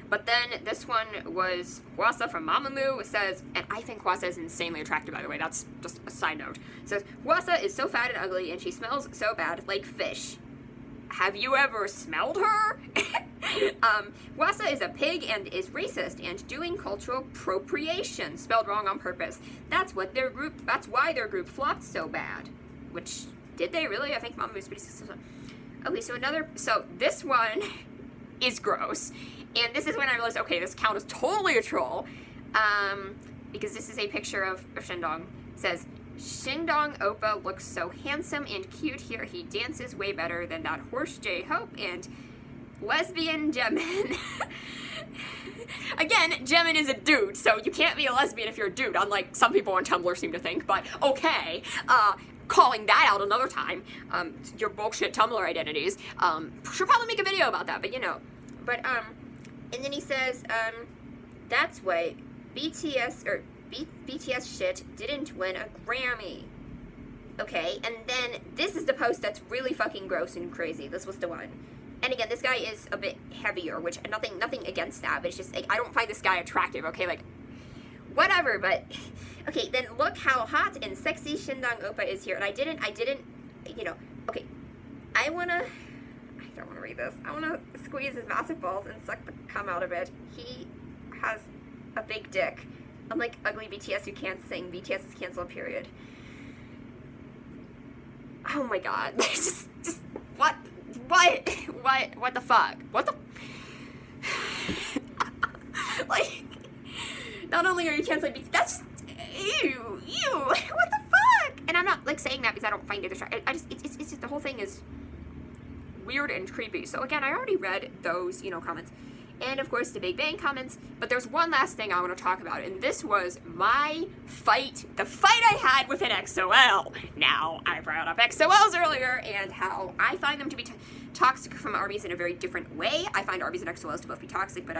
But then this one was Hwasa from Mamamoo says, and I think Hwasa is insanely attractive, by the way, that's just a side note. Says, Hwasa is so fat and ugly and she smells so bad, like fish. Have you ever smelled her? Hwasa is a pig and is racist and doing cultural appropriation, spelled wrong on purpose. That's why their group flopped so bad. Which, did they really? I think Mamamoo is pretty successful. Okay, so this one is gross. And this is when I realized, okay, this account is totally a troll. Because this is a picture of Shindong. It says, Shindong Oppa looks so handsome and cute here. He dances way better than that horse J-Hope and lesbian Jimin. Again, Jimin is a dude, so you can't be a lesbian if you're a dude, unlike some people on Tumblr seem to think, but okay. Calling that out another time. Your bullshit Tumblr identities. Should probably make a video about that, but you know. But, and then he says, that's why BTS shit didn't win a Grammy. Okay, and then this is the post that's really fucking gross and crazy. This was the one. And again, this guy is a bit heavier, which nothing against that, but it's just, like, I don't find this guy attractive, okay? Like, whatever, but, okay, then look how hot and sexy Shindong Oppa is here. And I didn't, you know, okay, I don't want to read this. I want to squeeze his massive balls and suck the cum out of it. He has a big dick. Unlike ugly BTS who can't sing, BTS is canceled, period. Oh my god. just what the fuck? What the Like, not only are you canceling BTS, that's just, ew, what the fuck? And I'm not, like, saying that because I don't find it attractive. It's just, the whole thing is weird and creepy. So again, I already read those, comments. And of course the Big Bang comments, but there's one last thing I want to talk about, and this was my fight, the fight I had with an XOL. Now, I brought up XOLs earlier, and how I find them to be toxic from ARMYs in a very different way. I find ARMYs and XOLs to both be toxic, but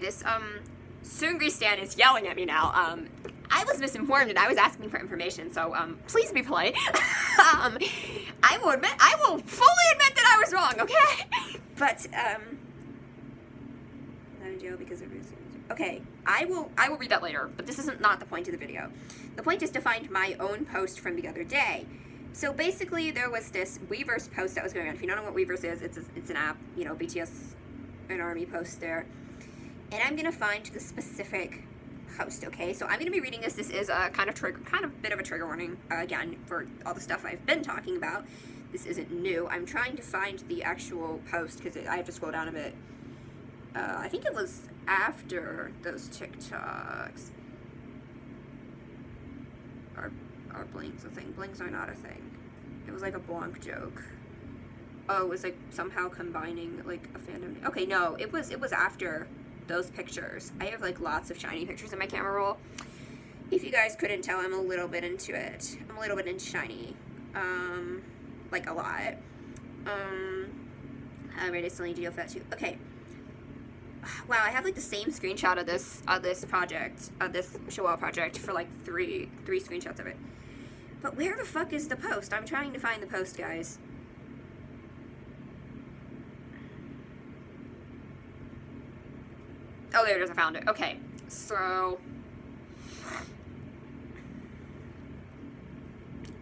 this Sungri stan is yelling at me now. I was misinformed and I was asking for information, so please be polite. I will fully admit that I was wrong, okay? But not in jail because of okay. I will read that later, but this isn't not the point of the video. The point is to find my own post from the other day. So basically, there was this Weverse post that was going on. If you don't know what Weverse is, it's an app. BTS and ARMY post there, and I'm gonna find the specific post, okay? So I'm gonna be reading this. This is a kind of bit of a trigger warning, again, for all the stuff I've been talking about. This isn't new. I'm trying to find the actual post because I have to scroll down a bit. I think it was after those TikToks. Are blinks a thing? Blinks are not a thing. It was like a Blanc joke. Oh, it was like somehow combining like a fandom. Okay, no, it was after those pictures. I have like lots of shiny pictures in my camera roll. If you guys couldn't tell, I'm a little bit into it. I'm a little bit into shiny. Like a lot. I really still need to deal with that too. Okay. Wow, I have like the same screenshot of this project, this Showell project for like three screenshots of it. But where the fuck is the post? I'm trying to find the post, guys. Oh, there it is. I found it. Okay, so...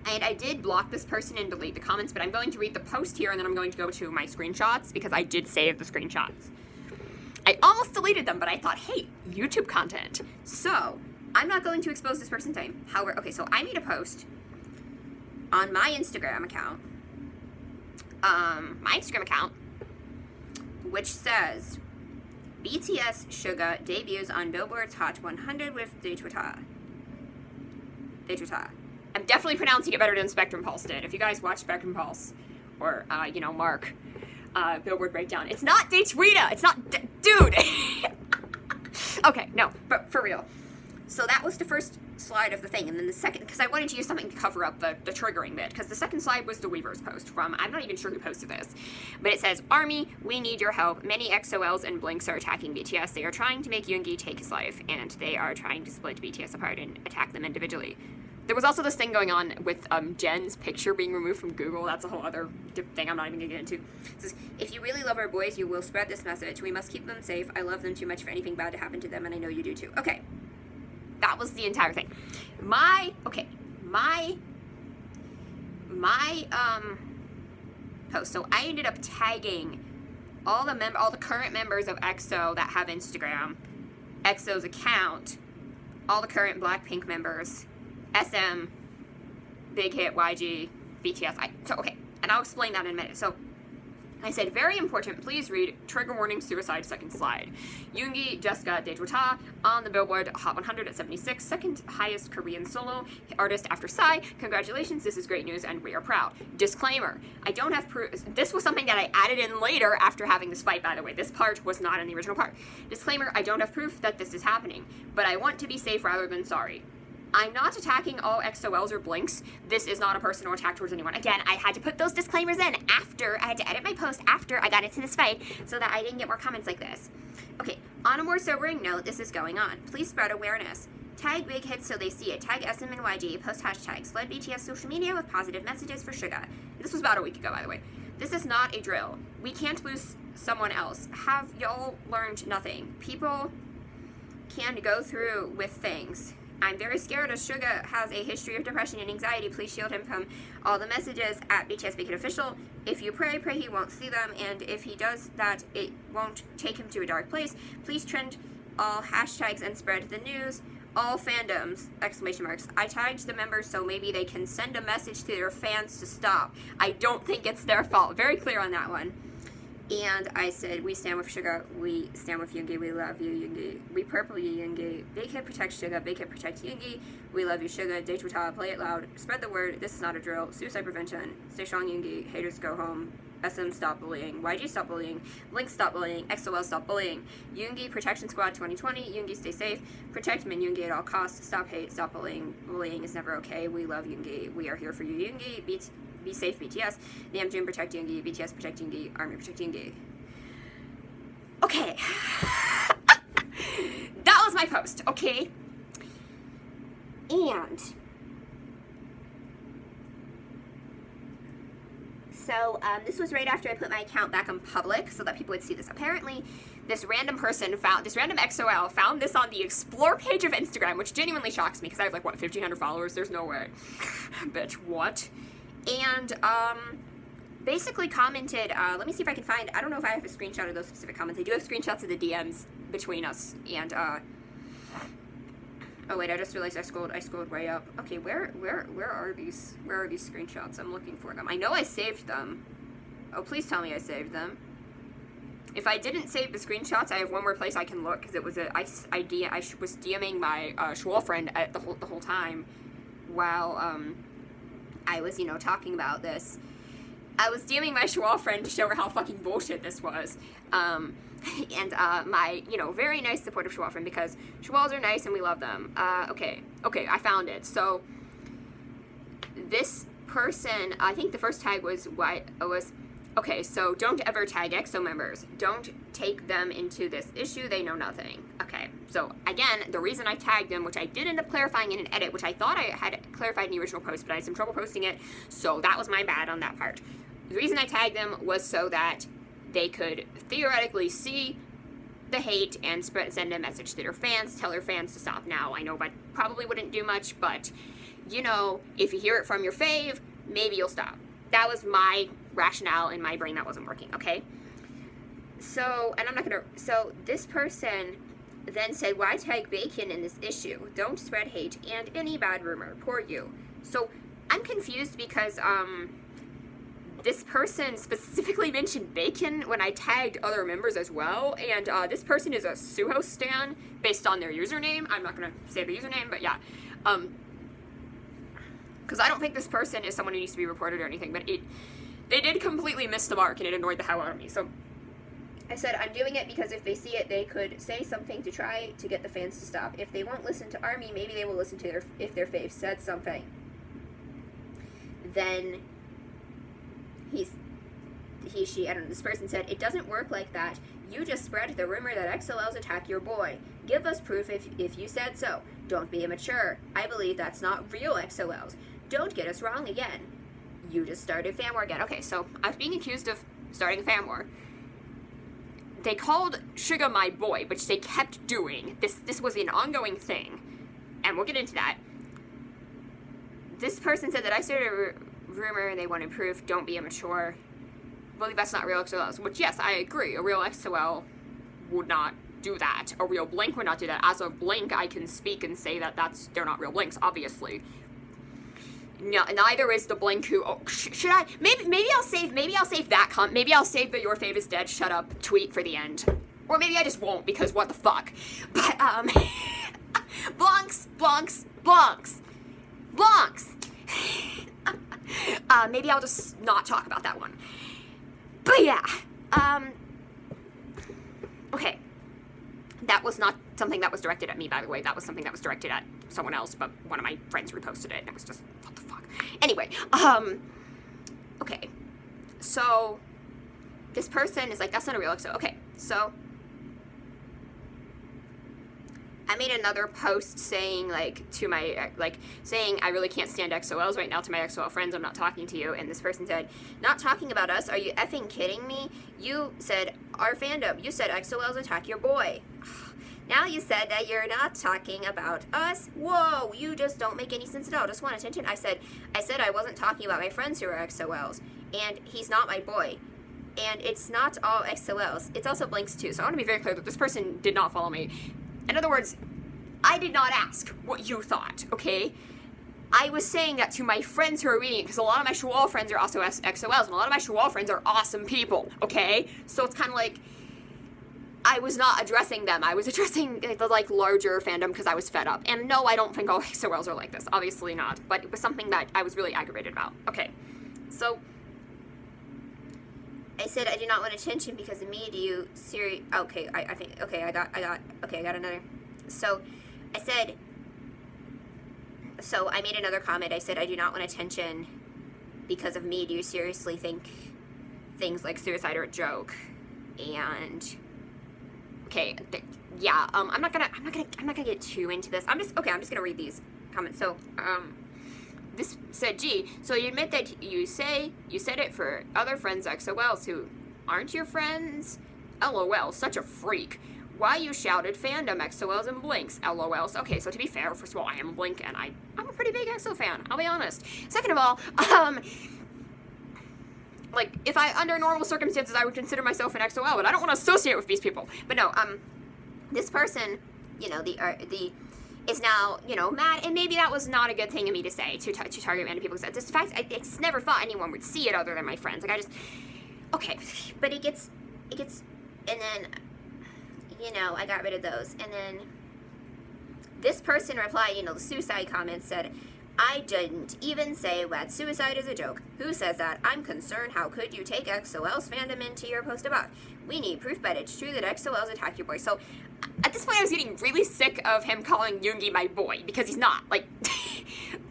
And I did block this person and delete the comments, but I'm going to read the post here, and then I'm going to go to my screenshots, because I did save the screenshots. I almost deleted them, but I thought, hey, YouTube content. So, I'm not going to expose this person's name. However, okay, so I made a post on my Instagram account, which says... BTS Suga debuts on Billboard's Hot 100 with Daechwita. I'm definitely pronouncing it better than Spectrum Pulse did. If you guys watch Spectrum Pulse, or, Mark, Billboard Breakdown, it's not Daechwita! It's not... Dude! Okay, no, but for real. So that was the first slide of the thing, and then the second, because I wanted to use something to cover up the triggering bit, because the second slide was the Weverse post from, I'm not even sure who posted this, but it says, ARMY, we need your help. Many XOLs and Blinks are attacking BTS. They are trying to make Yoongi take his life, and they are trying to split BTS apart and attack them individually. There was also this thing going on with Jen's picture being removed from Google. That's a whole other thing I'm not even going to get into. It says, if you really love our boys, you will spread this message. We must keep them safe. I love them too much for anything bad to happen to them, and I know you do too. Okay. That was the entire thing. My post. So I ended up tagging all the current members of EXO that have Instagram, EXO's account, all the current Blackpink members, SM, Big Hit, YG, BTS. Okay, and I'll explain that in a minute. So I said, very important, please read trigger warning suicide second slide. Yoongi just got Daechwita on the Billboard Hot 100 at 76, second highest Korean solo artist after Psy. Congratulations, this is great news and we are proud. Disclaimer, I don't have proof. This was something that I added in later after having this fight, by the way. This part was not in the original part. Disclaimer, I don't have proof that this is happening, but I want to be safe rather than sorry. I'm not attacking all XOLs or Blinks. This is not a personal attack towards anyone. Again, I had to put those disclaimers in after, I had to edit my post after I got into this fight so that I didn't get more comments like this. Okay, on a more sobering note, this is going on. Please spread awareness. Tag Big Hits so they see it. Tag SM and YG. Post hashtags. Flood BTS social media with positive messages for Suga. This was about a week ago, by the way. This is not a drill. We can't lose someone else. Have y'all learned nothing? People can go through with things. I'm very scared as Suga has a history of depression and anxiety. Please shield him from all the messages at BTS Big Hit Official. If you pray he won't see them, and if he does that, it won't take him to a dark place. Please trend all hashtags and spread the news. all fandoms, exclamation marks. I tagged the members so maybe they can send a message to their fans to stop. I don't think it's their fault. Very clear on that one. And I said, we stand with Suga, we stand with Yoongi, we love you, Yoongi. We purple you, Yoongi. Big Hit protect Suga, Big Hit protect Yoongi. We love you, Suga. Day Twitter, play it loud. Spread the word, this is not a drill. Suicide prevention. Stay strong, Yoongi. Haters go home. SM stop bullying. YG stop bullying. Blink stop bullying. XOL stop bullying. Yoongi Protection Squad 2020. Yoongi stay safe. Protect Min Yoongi at all costs. Stop hate. Stop bullying. Bullying is never okay. We love Yoongi. We are here for you, Yoongi. Be safe, BTS. Namjoon protect Yoongi. BTS protect Yoongi. Army protect Yoongi. Okay. That was my post, okay? And so this was right after I put my account back on public so that people would see this. Apparently, this random XOL found this on the explore page of Instagram, which genuinely shocks me because I have like, what, 1,500 followers? There's no way. Bitch, what? And basically commented, let me see if I can find, I don't know if I have a screenshot of those specific comments. I do have screenshots of the DMs between us, and, oh wait, I just realized I scrolled way up. Okay, where are these screenshots? I'm looking for them. I know I saved them. Oh, please tell me I saved them. If I didn't save the screenshots, I have one more place I can look, because it was I was DMing my, Schwal friend at the whole time, while, I was, talking about this. I was DMing my Schwal friend to show her how fucking bullshit this was. And my, very nice supportive Schwal friend, because Schwals are nice and we love them. Okay, I found it. So, this person, I think the first tag was okay, so don't ever tag EXO members. Don't take them into this issue. They know nothing. Okay, so again, the reason I tagged them, which I did end up clarifying in an edit, which I thought I had clarified in the original post, but I had some trouble posting it, so that was my bad on that part. The reason I tagged them was so that they could theoretically see the hate and send a message to their fans, tell their fans to stop. Now, I know that probably wouldn't do much, but, if you hear it from your fave, maybe you'll stop. That was my rationale in my brain that wasn't working, okay? So, and I'm not gonna, so this person then said, why tag Bacon in this issue? Don't spread hate and any bad rumor. Poor you. So, I'm confused because, this person specifically mentioned Bacon when I tagged other members as well, and this person is a Suho stan based on their username. I'm not going to say the username, but yeah. Because I don't think this person is someone who needs to be reported or anything, but they did completely miss the mark, and it annoyed the hell out of me. So I said, I'm doing it because if they see it, they could say something to try to get the fans to stop. If they won't listen to ARMY, maybe they will listen to if their fave said something. Then I don't know, this person said, it doesn't work like that. You just spread the rumor that XOLs attack your boy. Give us proof if you said so. Don't be immature. I believe that's not real XOLs. Don't get us wrong again. You just started fan war again. Okay, so I was being accused of starting a fan war. They called Suga my boy, which they kept doing. This was an ongoing thing. And we'll get into that. This person said that I started a rumor and they wanted proof. Don't be immature. I believe that's not real XOLs. Which, yes, I agree. A real XOL would not do that. A real Blink would not do that. As a Blink, I can speak and say that they're not real Blinks, obviously. No, neither is the Blink who. Oh, should I? Maybe I'll save that comment. Maybe I'll save the "Your Fave is Dead, shut up" tweet for the end. Or maybe I just won't, because what the fuck. But Blonks. Maybe I'll just not talk about that one. But yeah, okay. That was not something that was directed at me, by the way. That was something that was directed at someone else, but one of my friends reposted it, and it was just, what the fuck. Anyway, okay. So, this person is like, that's not a real XO. Okay, so I made another post saying, saying I really can't stand XOLs right now to my XOL friends. I'm not talking to you. And this person said, not talking about us? Are you effing kidding me? You said our fandom. You said XOLs attack your boy. Now you said that you're not talking about us. Whoa, you just don't make any sense at all. Just want attention. I said I wasn't talking about my friends who are XOLs. And he's not my boy. And it's not all XOLs. It's also Blinks too. So I want to be very clear that this person did not follow me. In other words, I did not ask what you thought, okay? I was saying that to my friends who are reading it, because a lot of my Shawol friends are also XOLs, and a lot of my Shawol friends are awesome people, okay? So it's kind of like, I was not addressing them. I was addressing the, like, larger fandom because I was fed up. And no, I don't think all XOLs are like this. Obviously not. But it was something that I was really aggravated about. Okay. So, I said I do not want attention because of me. Do you serious? Okay, I think, okay, I got another. So, I said, so I made another comment. I said, I do not want attention because of me. Do you seriously think things like suicide are a joke? And, okay, yeah, I'm not gonna get too into this. I'm just gonna read these comments. So, this said, gee, so you admit that you said it for other friends XOLs who aren't your friends? LOL, such a freak. Why you shouted fandom XOLs and blinks? LOLs. Okay, so to be fair, first of all, I am a blink and I'm a pretty big EXO fan, I'll be honest. Second of all, like, if under normal circumstances, I would consider myself an XOL, but I don't want to associate with these people. But no, this person, you know, is now, you know, mad, and maybe that was not a good thing of me to say, to target random people, because this fact, I just never thought anyone would see it other than my friends. Like, okay, but it gets, and then, you know, I got rid of those, and then this person replied, you know, the suicide comment said, I didn't even say that suicide is a joke. Who says that? I'm concerned. How could you take XOL's fandom into your post above? We need proof, but it's true that XOLs attack your boy. So, at this point, I was getting really sick of him calling Yoongi my boy, because he's not. Like,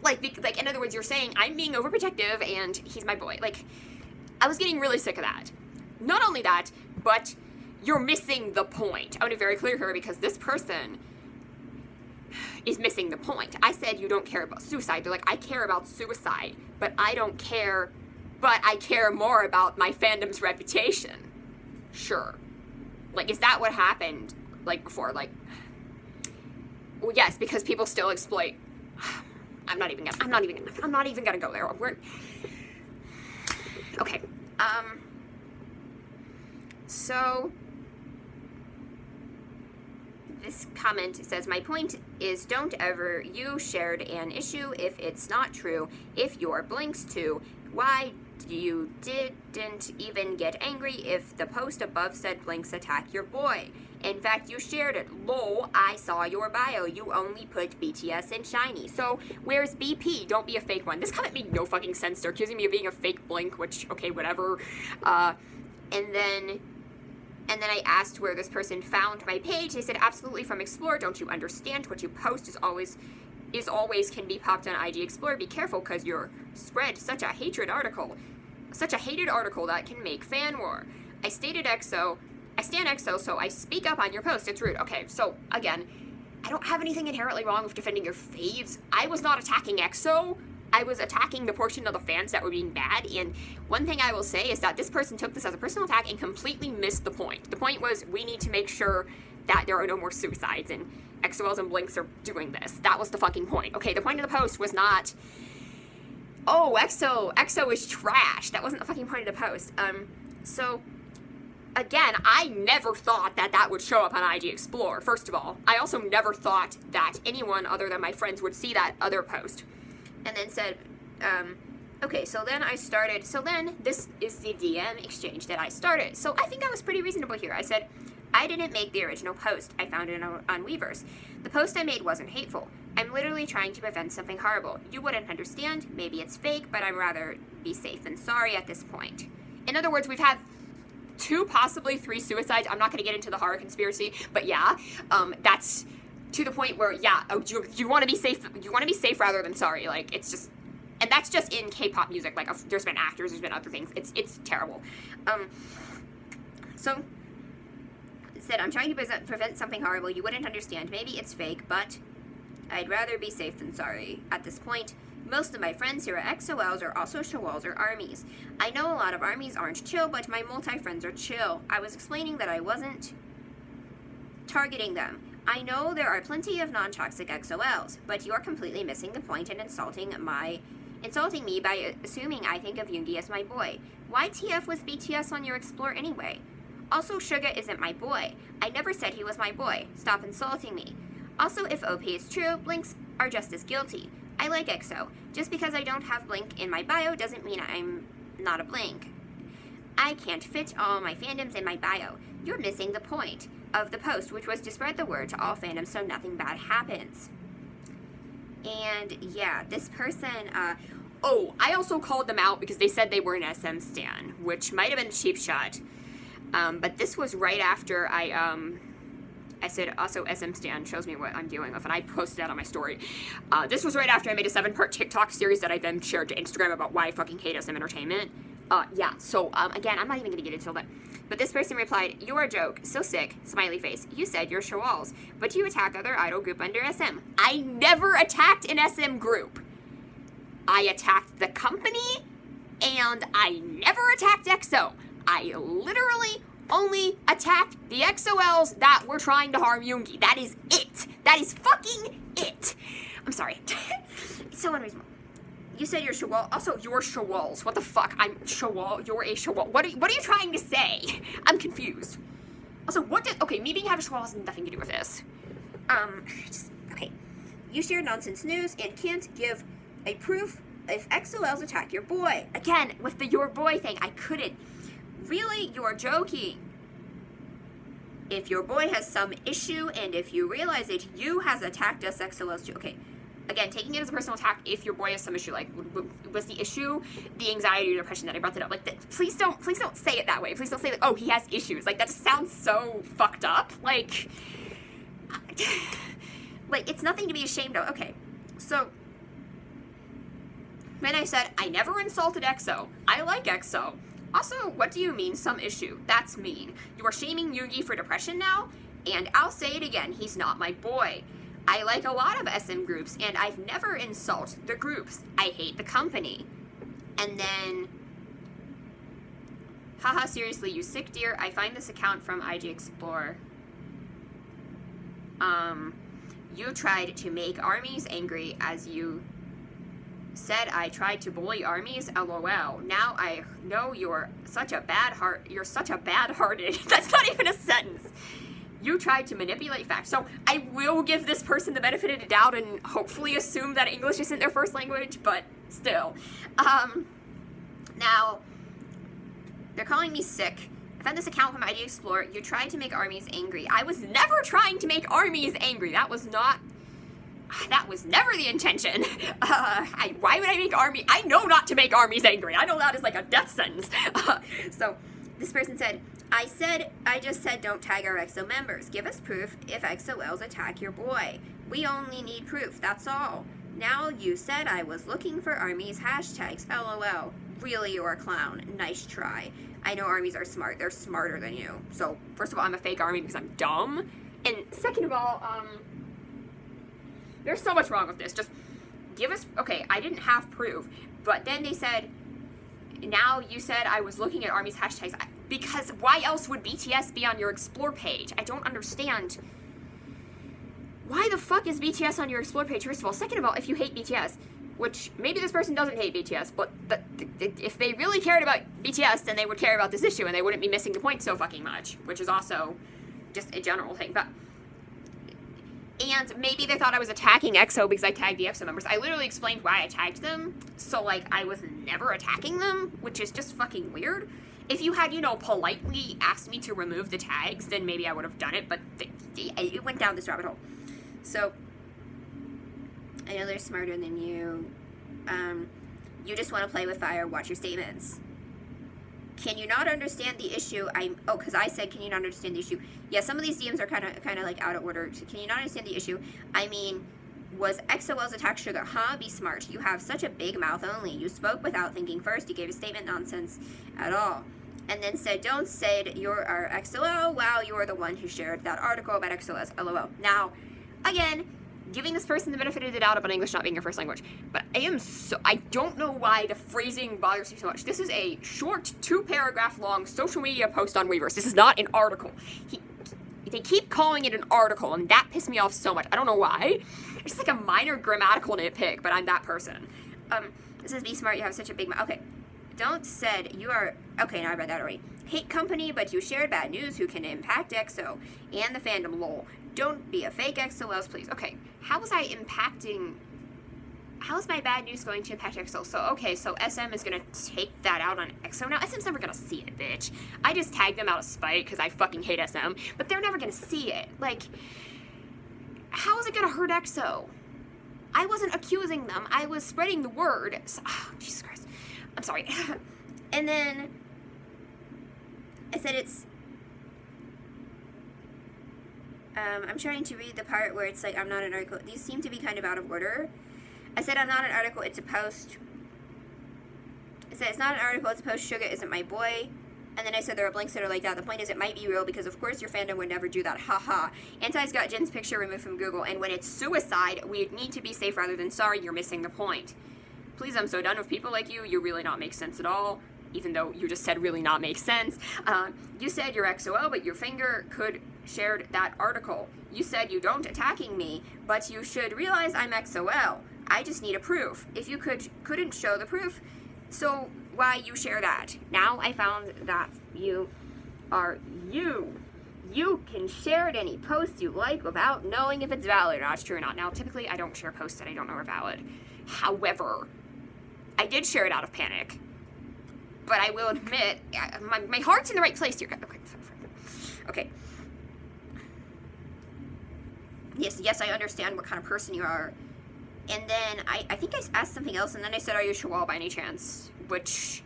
like, in other words, you're saying I'm being overprotective and he's my boy. Like, I was getting really sick of that. Not only that, but you're missing the point. I want to be very clear here, because this person is missing the point. I said you don't care about suicide. They're like, I care about suicide, but I don't care, but I care more about my fandom's reputation. Sure. Like, is that what happened, like, before? Like, well, yes, because people still exploit. I'm not even gonna go there. Okay. So, this comment says, my point is don't ever you shared an issue if it's not true. If your blinks too, why you didn't even get angry if the post above said blinks attack your boy? In fact, you shared it. Lol, I saw your bio. You only put BTS and SHINee. So, where's BP? Don't be a fake one. This comment made no fucking sense. They're accusing me of being a fake blink, which, okay, whatever. And then I asked where this person found my page. They said, absolutely from Explore. Don't you understand? What you post is always can be popped on IG Explorer. Be careful, because you're spread such a hated article that can make fan war. I stand EXO, so I speak up on your post. It's rude. Okay, so again, I don't have anything inherently wrong with defending your faves. I was not attacking EXO. I was attacking the portion of the fans that were being bad, and one thing I will say is that this person took this as a personal attack and completely missed the point. The point was, we need to make sure that there are no more suicides, and XOLs and blinks are doing this. That was the fucking point. Okay, the point of the post was not, oh, EXO is trash. That wasn't the fucking point of the post. So, again, I never thought that would show up on IG Explorer, first of all. I also never thought that anyone other than my friends would see that other post. And then said, okay, so then this is the DM exchange that I started. So I think I was pretty reasonable here. I said, I didn't make the original post. I found it on Weverse. The post I made wasn't hateful. I'm literally trying to prevent something horrible. You wouldn't understand. Maybe it's fake, but I'd rather be safe than sorry at this point. In other words, we've had 2, possibly 3 suicides. I'm not going to get into the horror conspiracy, but yeah, that's to the point where, yeah, you want to be safe. You want to be safe rather than sorry. Like, it's just, and that's just in K-pop music. Like, there's been actors, there's been other things. It's terrible. So it said, I'm trying to prevent something horrible. You wouldn't understand. Maybe it's fake, but I'd rather be safe than sorry. At this point, most of my friends here are XOLs or also Shawols or armies. I know a lot of armies aren't chill, but my multi-friends are chill. I was explaining that I wasn't targeting them. I know there are plenty of non-toxic XOLs, but you're completely missing the point and insulting me by assuming I think of Yoongi as my boy. Why TF was BTS on your Explore anyway? Also, Suga isn't my boy. I never said he was my boy. Stop insulting me. Also, if OP is true, Blinks are just as guilty. I like EXO. Just because I don't have Blink in my bio doesn't mean I'm not a Blink. I can't fit all my fandoms in my bio. You're missing the point of the post, which was to spread the word to all fandoms so nothing bad happens. And yeah, this person, I also called them out because they said they were an SM stan, which might have been a cheap shot. But this was right after I said also SM stan shows me what I'm dealing with, and I posted that on my story. This was right after I made a 7-part TikTok series that I then shared to Instagram about why I fucking hate SM entertainment. Again, I'm not even gonna get into that. But this person replied, "You're a joke. So sick. Smiley face. You said you're Shawals, but you attack other idol group under SM. I never attacked an SM group. I attacked the company, and I never attacked EXO. I literally only attacked the EXO-Ls that were trying to harm Yoongi. That is it. That is fucking it." I'm sorry. It's so unreasonable. You said you're Shawal. Also, you're Shawals. What the fuck? I'm Shawal. You're a Shawal. What are you trying to say? I'm confused. Also, me being half a Shawal has nothing to do with this. Okay. You share nonsense news and can't give a proof if EXO-Ls attack your boy. Again, with the your boy thing, I couldn't. Really? You're joking. If your boy has some issue and if you realize that you has attacked us, EXO-Ls too. Okay. Again, taking it as a personal attack if your boy has some issue, like, was the issue the anxiety or depression that I brought that up? Like, please don't say it that way. Please don't say, like, oh, he has issues. Like, that just sounds so fucked up. Like, it's nothing to be ashamed of. Okay, so, then I said, I never insulted EXO. I like EXO. Also, what do you mean, some issue? That's mean. You are shaming Yoongi for depression now? And I'll say it again, he's not my boy. I like a lot of SM groups, and I've never insulted the groups. I hate the company. And then, haha, seriously, you sick dear. I find this account from IG Explorer. You tried to make armies angry as you said I tried to bully armies, lol. Now I know you're such a bad-hearted. That's not even a sentence. You tried to manipulate facts. So I will give this person the benefit of the doubt and hopefully assume that English isn't their first language, but still. Now, they're calling me sick. I found this account from ID Explorer. You tried to make armies angry. I was never trying to make armies angry. That was never the intention. Why would I make army? I know not to make armies angry. I know that is like a death sentence. So this person said, I just said don't tag our EXO members. Give us proof if EXO-Ls attack your boy. We only need proof, that's all. Now you said I was looking for armies hashtags, lol. Really, you're a clown. Nice try. I know armies are smart. They're smarter than you. So, first of all, I'm a fake army because I'm dumb. And second of all, there's so much wrong with this. Just give us, okay, I didn't have proof. But then they said, now you said I was looking at armies hashtags. Because why else would BTS be on your Explore page? I don't understand. Why the fuck is BTS on your Explore page, first of all? Second of all, if you hate BTS, which maybe this person doesn't hate BTS, but if they really cared about BTS, then they would care about this issue and they wouldn't be missing the point so fucking much, which is also just a general thing. And maybe they thought I was attacking EXO because I tagged the EXO members. I literally explained why I tagged them, so, like, I was never attacking them, which is just fucking weird. If you had, politely asked me to remove the tags, then maybe I would have done it, but it went down this rabbit hole. So, I know they're smarter than you. You just want to play with fire, watch your statements. Can you not understand the issue? Because I said, can you not understand the issue? Yeah, some of these DMs are kind of like out of order. So can you not understand the issue? I mean, was EXO-L's attack sugar? Huh? Be smart. You have such a big mouth only. You spoke without thinking first. You gave a statement nonsense at all. And then said, don't say you're our EXO-L. Wow, you are the one who shared that article about EXO-L's. LOL. Now, again, giving this person the benefit of the doubt about English not being your first language. But I don't know why the phrasing bothers me so much. This is a short, 2-paragraph long social media post on Weverse. This is not an article. They keep calling it an article, and that pissed me off so much. I don't know why. It's just like a minor grammatical nitpick, but I'm that person. This is be smart, you have such a big mouth. Okay. Don't said you are, okay, now I read that already. Hate company, but you shared bad news who can impact EXO and the fandom, lol. Don't be a fake XOLs, please. Okay, how is my bad news going to impact EXO? So, okay, so SM is gonna take that out on EXO. Now, SM's never gonna see it, bitch. I just tagged them out of spite because I fucking hate SM, but they're never gonna see it. Like, how is it gonna hurt EXO? I wasn't accusing them. I was spreading the word. So, Jesus Christ. I'm sorry. And then I said it's... I'm trying to read the part where it's like, I'm not an article. These seem to be kind of out of order. I said, I'm not an article, it's a post. I said, it's not an article, it's a post. Suga isn't my boy. And then I said, there are blinks that are like that. The point is, it might be real because, of course, your fandom would never do that. Haha. Anti's got Jin's picture removed from Google, and when it's suicide, we need to be safe rather than sorry. You're missing the point. Please, I'm so done with people like you. You really not make sense at all. Even though you just said really not make sense. You said you're XOL, but your finger could shared that article. You said you don't attacking me, but you should realize I'm XOL. I just need a proof. If you couldn't show the proof, so why you share that? Now I found that you are you. You can share it any post you like without knowing if it's valid or not. It's true or not. Now, typically, I don't share posts that I don't know are valid. However, I did share it out of panic. But I will admit, my heart's in the right place here. Okay. Yes, I understand what kind of person you are. And then I think I asked something else, and then I said, are you Shawal by any chance? Which,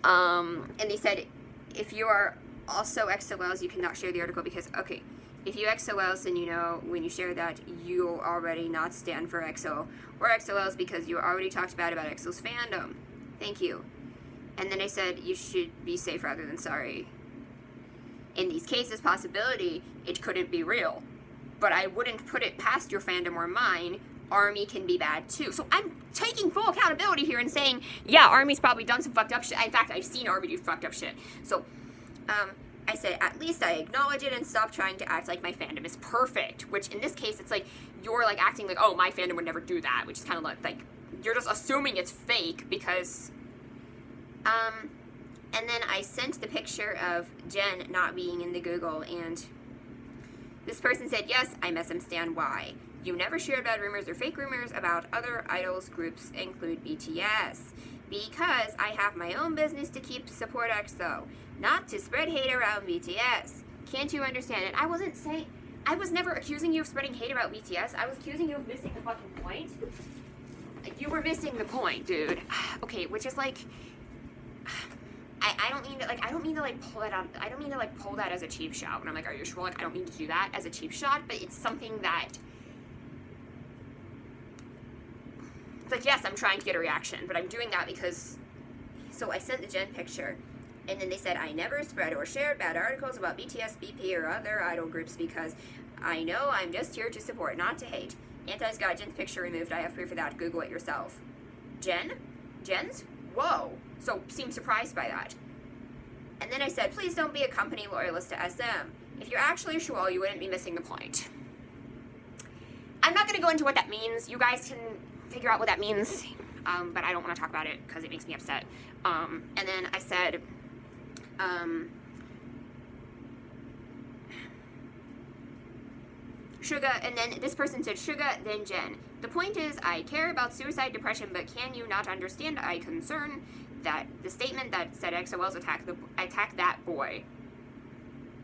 and they said, if you are also XOLs, you cannot share the article because, okay, if you XOLs, then you know when you share that, you already not stand for XO or XOLs because you already talked bad about EXO's fandom. Thank you. And then I said, you should be safe rather than sorry. In these cases, possibility, it couldn't be real. But I wouldn't put it past your fandom or mine. ARMY can be bad too. So I'm taking full accountability here and saying, yeah, ARMY's probably done some fucked up shit. In fact, I've seen ARMY do fucked up shit. So, I said, at least I acknowledge it and stop trying to act like my fandom is perfect. Which in this case, it's like, you're like acting like, oh, my fandom would never do that. Which is kind of like, you're just assuming it's fake because, and then I sent the picture of Jen not being in the Google, and this person said, yes, I SM stan. Why? You never shared bad rumors or fake rumors about other idols groups include BTS. Because I have my own business to keep support EXO, not to spread hate around BTS. Can't you understand it? I was never accusing you of spreading hate about BTS. I was accusing you of missing the fucking point. You were missing the point, dude. Okay, which is like, I don't mean to pull it out. I don't mean to pull that as a cheap shot. When I'm like, are you sure? I don't mean to do that as a cheap shot, but it's something that, it's like, yes, I'm trying to get a reaction, but I'm doing that because, so I sent the Jen picture, and then they said, I never spread or shared bad articles about BTS, BP, or other idol groups because I know I'm just here to support, not to hate. Anti's got Jen's picture removed. I have proof of that. Google it yourself. Jen's? Whoa. So, seem surprised by that. And then I said, please don't be a company loyalist to SM. If you're actually a Shawal, you wouldn't be missing the point. I'm not going to go into what that means. You guys can figure out what that means. But I don't want to talk about it because it makes me upset. And then I said, Suga, and then this person said Suga, then Jen. The point is, I care about suicide, depression, but can you not understand? I concern that the statement that said XOLs attack that boy.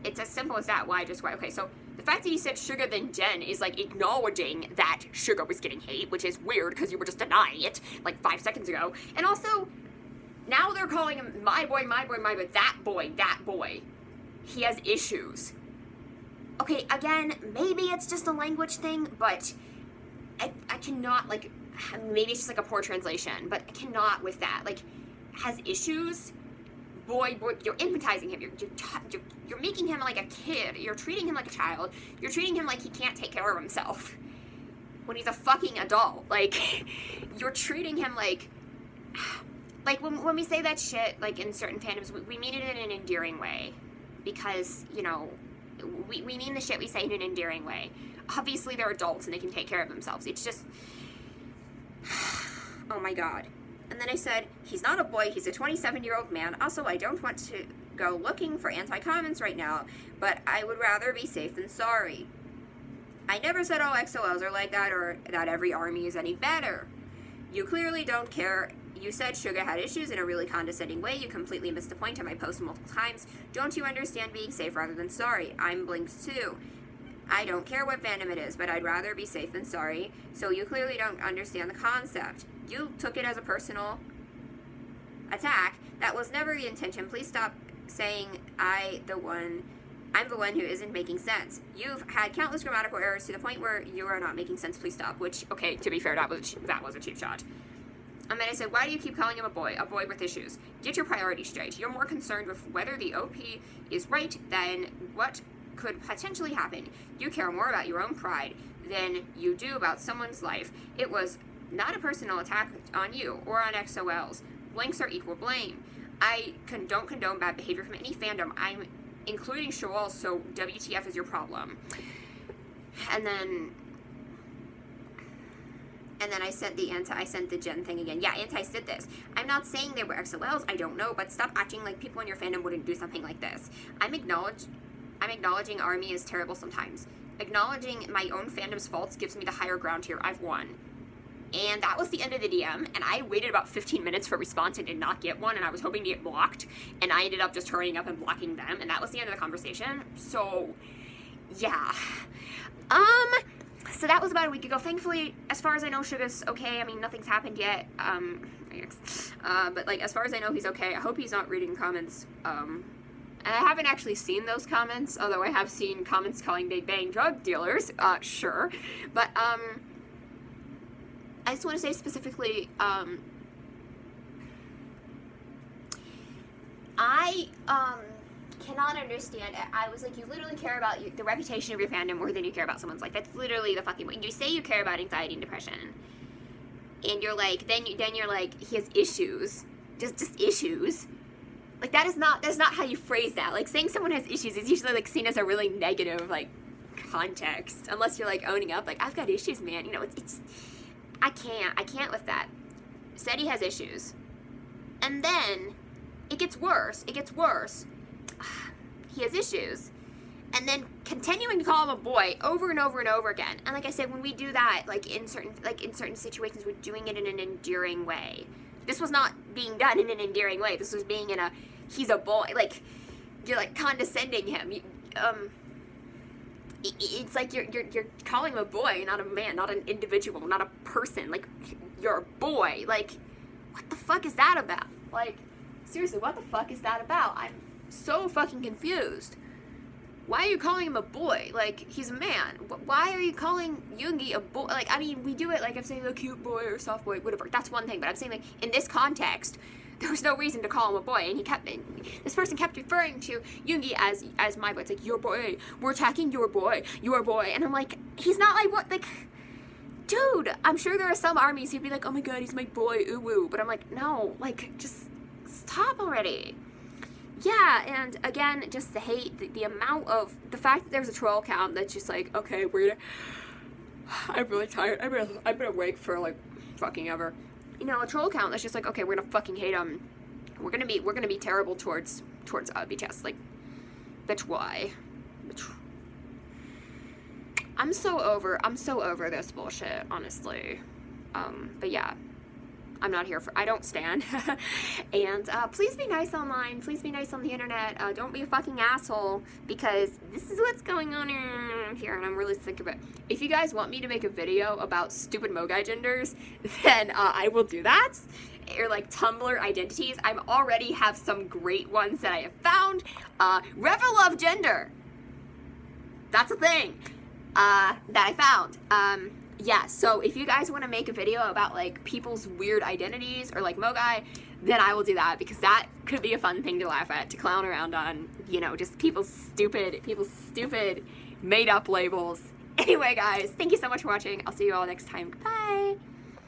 It's as simple as that. Why? Just why? Okay, so the fact that he said Suga, then Jen is like acknowledging that Suga was getting hate, which is weird because you were just denying it like 5 seconds ago. And also, now they're calling him my boy, that boy. He has issues. Okay, again, maybe it's just a language thing, but I cannot, maybe it's just a poor translation, but I cannot with that. Has issues? Boy, you're infantizing him. You're making him like a kid. You're treating him like a child. You're treating him like he can't take care of himself when he's a fucking adult. You're treating him like when we say that shit, in certain fandoms, we mean it in an endearing way. Because, we mean the shit we say in an endearing way. Obviously, they're adults and they can take care of themselves. It's just, oh my god. And then I said, he's not a boy, he's a 27-year-old man. Also, I don't want to go looking for anti-comments right now, but I would rather be safe than sorry. I never said all XOLs are like that or that every army is any better. You clearly don't care. You said Suga had issues in a really condescending way. You completely missed the point of my post multiple times. Don't you understand being safe rather than sorry? I'm Blinks too. I don't care what fandom it is, but I'd rather be safe than sorry. So you clearly don't understand the concept. You took it as a personal attack. That was never the intention. Please stop saying I'm the one who isn't making sense. You've had countless grammatical errors to the point where you are not making sense. Please stop. Which, okay, to be fair, that was a cheap shot. And then I said, why do you keep calling him a boy with issues? Get your priorities straight. You're more concerned with whether the OP is right than what could potentially happen. You care more about your own pride than you do about someone's life. It was not a personal attack on you or on XOLs. Blinks are equal blame. I don't condone bad behavior from any fandom. I'm including Shoal, so WTF is your problem. And then I sent the Jen thing again. Yeah, Anti did this. I'm not saying they were XOLs, I don't know, but stop acting like people in your fandom wouldn't do something like this. I'm acknowledging Army is terrible sometimes. Acknowledging my own fandom's faults gives me the higher ground here. I've won. And that was the end of the DM, and I waited about 15 minutes for a response and did not get one, and I was hoping to get blocked, and I ended up just hurrying up and blocking them, and that was the end of the conversation. So, yeah. So that was about a week ago. Thankfully, as far as I know, Suga's okay. I mean, nothing's happened yet. But, like, as far as I know, he's okay. I hope he's not reading comments. And I haven't actually seen those comments, although I have seen comments calling Big Bang drug dealers. Sure. But, I just want to say specifically, I cannot understand. I was like, you literally care about the reputation of your fandom more than you care about someone's life. That's literally the fucking point. You say you care about anxiety and depression, and you're like, then you're like, he has issues, just issues. Like that's not how you phrase that. Like saying someone has issues is usually like seen as a really negative like context, unless you're like owning up, like I've got issues, man. You know, it's I can't with that. Said he has issues. And then, it gets worse. He has issues. And then continuing to call him a boy over and over and over again. And like I said, when we do that, in certain situations, we're doing it in an endearing way. This was not being done in an endearing way. This was being in a, he's a boy. Like, you're like condescending him. It's like you're calling him a boy, not a man, not an individual, not a person. Like, you're a boy. Like, what the fuck is that about? Like, seriously, what the fuck is that about? I'm so fucking confused. Why are you calling him a boy? Like, he's a man. Why are you calling Yoongi a boy? Like, I mean, we do it, like, I'm saying a cute boy or soft boy, whatever. That's one thing, but I'm saying, like, in this context, there was no reason to call him a boy, and this person kept referring to Yoongi as my boy. It's like, your boy, we're attacking your boy, and I'm like, he's not my boy, like, dude, I'm sure there are some armies who'd be like, oh my god, he's my boy, ooh woo, but I'm like, no, like, just stop already. Yeah, and again, just the hate, the amount of, the fact that there's a troll account that's just like, okay, I'm really tired, I've been awake for, like, fucking ever. You know, a troll account that's just like, okay, we're gonna fucking hate him. We're gonna be terrible towards BTS. Like, bitch, why? I'm so over this bullshit, honestly. But yeah, I'm not here for, I don't stand. And please be nice online. Please be nice on the internet. Don't be a fucking asshole, because this is what's going on here, and I'm really sick of it. If you guys want me to make a video about stupid Mogai genders, then I will do that. Or like Tumblr identities. I already have some great ones that I have found. Revel of Gender. That's a thing that I found. Yeah, so if you guys want to make a video about like people's weird identities or like Mogai, then I will do that, because that could be a fun thing to laugh at, to clown around on, you know, just people's stupid made up labels. Anyway guys, thank you so much for watching. I'll see you all next time. Goodbye.